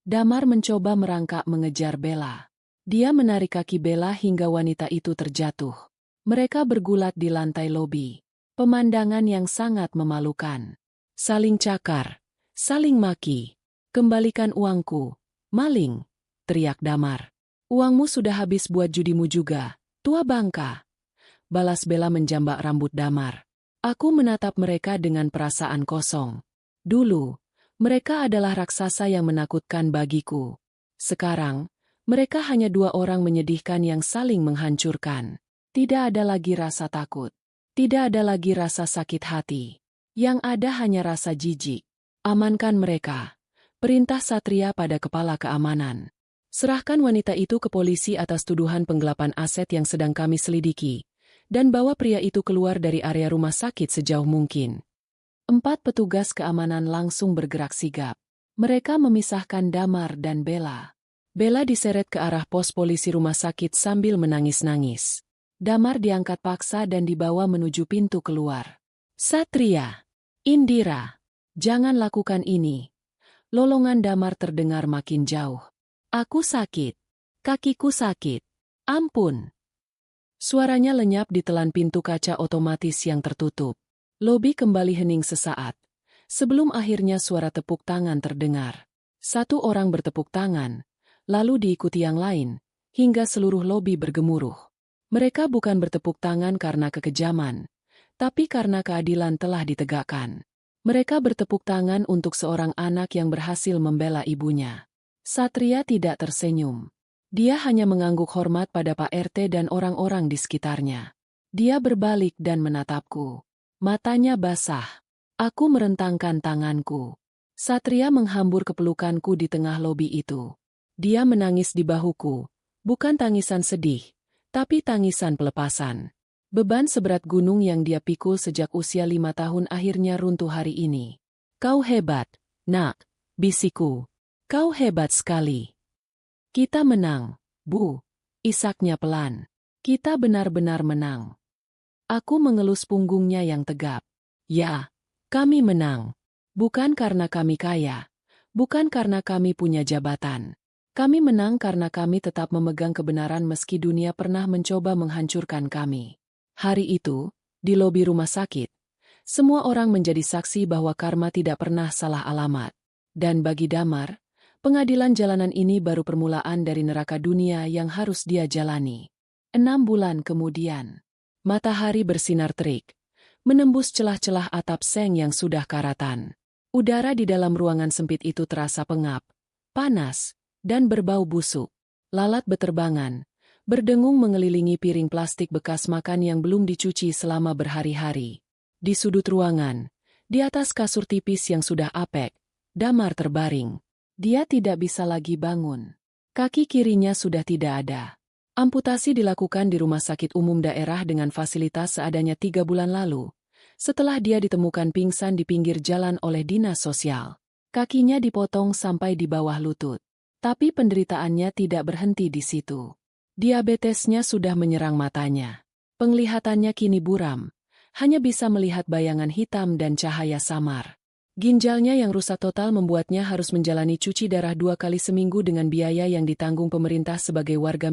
Damar mencoba merangkak mengejar Bella. Dia menarik kaki Bella hingga wanita itu terjatuh. Mereka bergulat di lantai lobi. Pemandangan yang sangat memalukan. Saling cakar, saling maki. Kembalikan uangku, maling, teriak Damar. Uangmu sudah habis buat judimu juga, tua bangka. Balas Bella menjambak rambut Damar. Aku menatap mereka dengan perasaan kosong. Dulu, mereka adalah raksasa yang menakutkan bagiku. Sekarang, mereka hanya dua orang menyedihkan yang saling menghancurkan. Tidak ada lagi rasa takut. Tidak ada lagi rasa sakit hati. Yang ada hanya rasa jijik. Amankan mereka. Perintah Satria pada kepala keamanan. Serahkan wanita itu ke polisi atas tuduhan penggelapan aset yang sedang kami selidiki. Dan bawa pria itu keluar dari area rumah sakit sejauh mungkin. 4 petugas keamanan langsung bergerak sigap. Mereka memisahkan Damar dan Bella. Bella diseret ke arah pos polisi rumah sakit sambil menangis-nangis. Damar diangkat paksa dan dibawa menuju pintu keluar. Satria, Indira, jangan lakukan ini. Lolongan Damar terdengar makin jauh. Aku sakit. Kakiku sakit. Ampun. Suaranya lenyap ditelan pintu kaca otomatis yang tertutup. Lobi kembali hening sesaat. Sebelum akhirnya suara tepuk tangan terdengar. Satu orang bertepuk tangan, lalu diikuti yang lain, hingga seluruh lobi bergemuruh. Mereka bukan bertepuk tangan karena kekejaman, tapi karena keadilan telah ditegakkan. Mereka bertepuk tangan untuk seorang anak yang berhasil membela ibunya. Satria tidak tersenyum. Dia hanya mengangguk hormat pada Pak RT dan orang-orang di sekitarnya. Dia berbalik dan menatapku. Matanya basah. Aku merentangkan tanganku. Satria menghambur kepelukanku di tengah lobi itu. Dia menangis di bahuku. Bukan tangisan sedih, tapi tangisan pelepasan. Beban seberat gunung yang dia pikul sejak usia 5 tahun akhirnya runtuh hari ini. Kau hebat, nak, bisikku. Kau hebat sekali. Kita menang, Bu. Isaknya pelan. Kita benar-benar menang. Aku mengelus punggungnya yang tegap. Ya, kami menang. Bukan karena kami kaya. Bukan karena kami punya jabatan. Kami menang karena kami tetap memegang kebenaran meski dunia pernah mencoba menghancurkan kami. Hari itu, di lobi rumah sakit, semua orang menjadi saksi bahwa karma tidak pernah salah alamat. Dan bagi Damar, pengadilan jalanan ini baru permulaan dari neraka dunia yang harus dia jalani. 6 bulan kemudian, matahari bersinar terik, menembus celah-celah atap seng yang sudah karatan. Udara di dalam ruangan sempit itu terasa pengap, panas, dan berbau busuk. Lalat beterbangan, berdengung mengelilingi piring plastik bekas makan yang belum dicuci selama berhari-hari. Di sudut ruangan, di atas kasur tipis yang sudah apek, Damar terbaring. Dia tidak bisa lagi bangun. Kaki kirinya sudah tidak ada. Amputasi dilakukan di rumah sakit umum daerah dengan fasilitas seadanya 3 bulan lalu, setelah dia ditemukan pingsan di pinggir jalan oleh dinas sosial. Kakinya dipotong sampai di bawah lutut. Tapi penderitaannya tidak berhenti di situ. Diabetesnya sudah menyerang matanya. Penglihatannya kini buram, hanya bisa melihat bayangan hitam dan cahaya samar. Ginjalnya yang rusak total membuatnya harus menjalani cuci darah 2 kali seminggu dengan biaya yang ditanggung pemerintah sebagai warga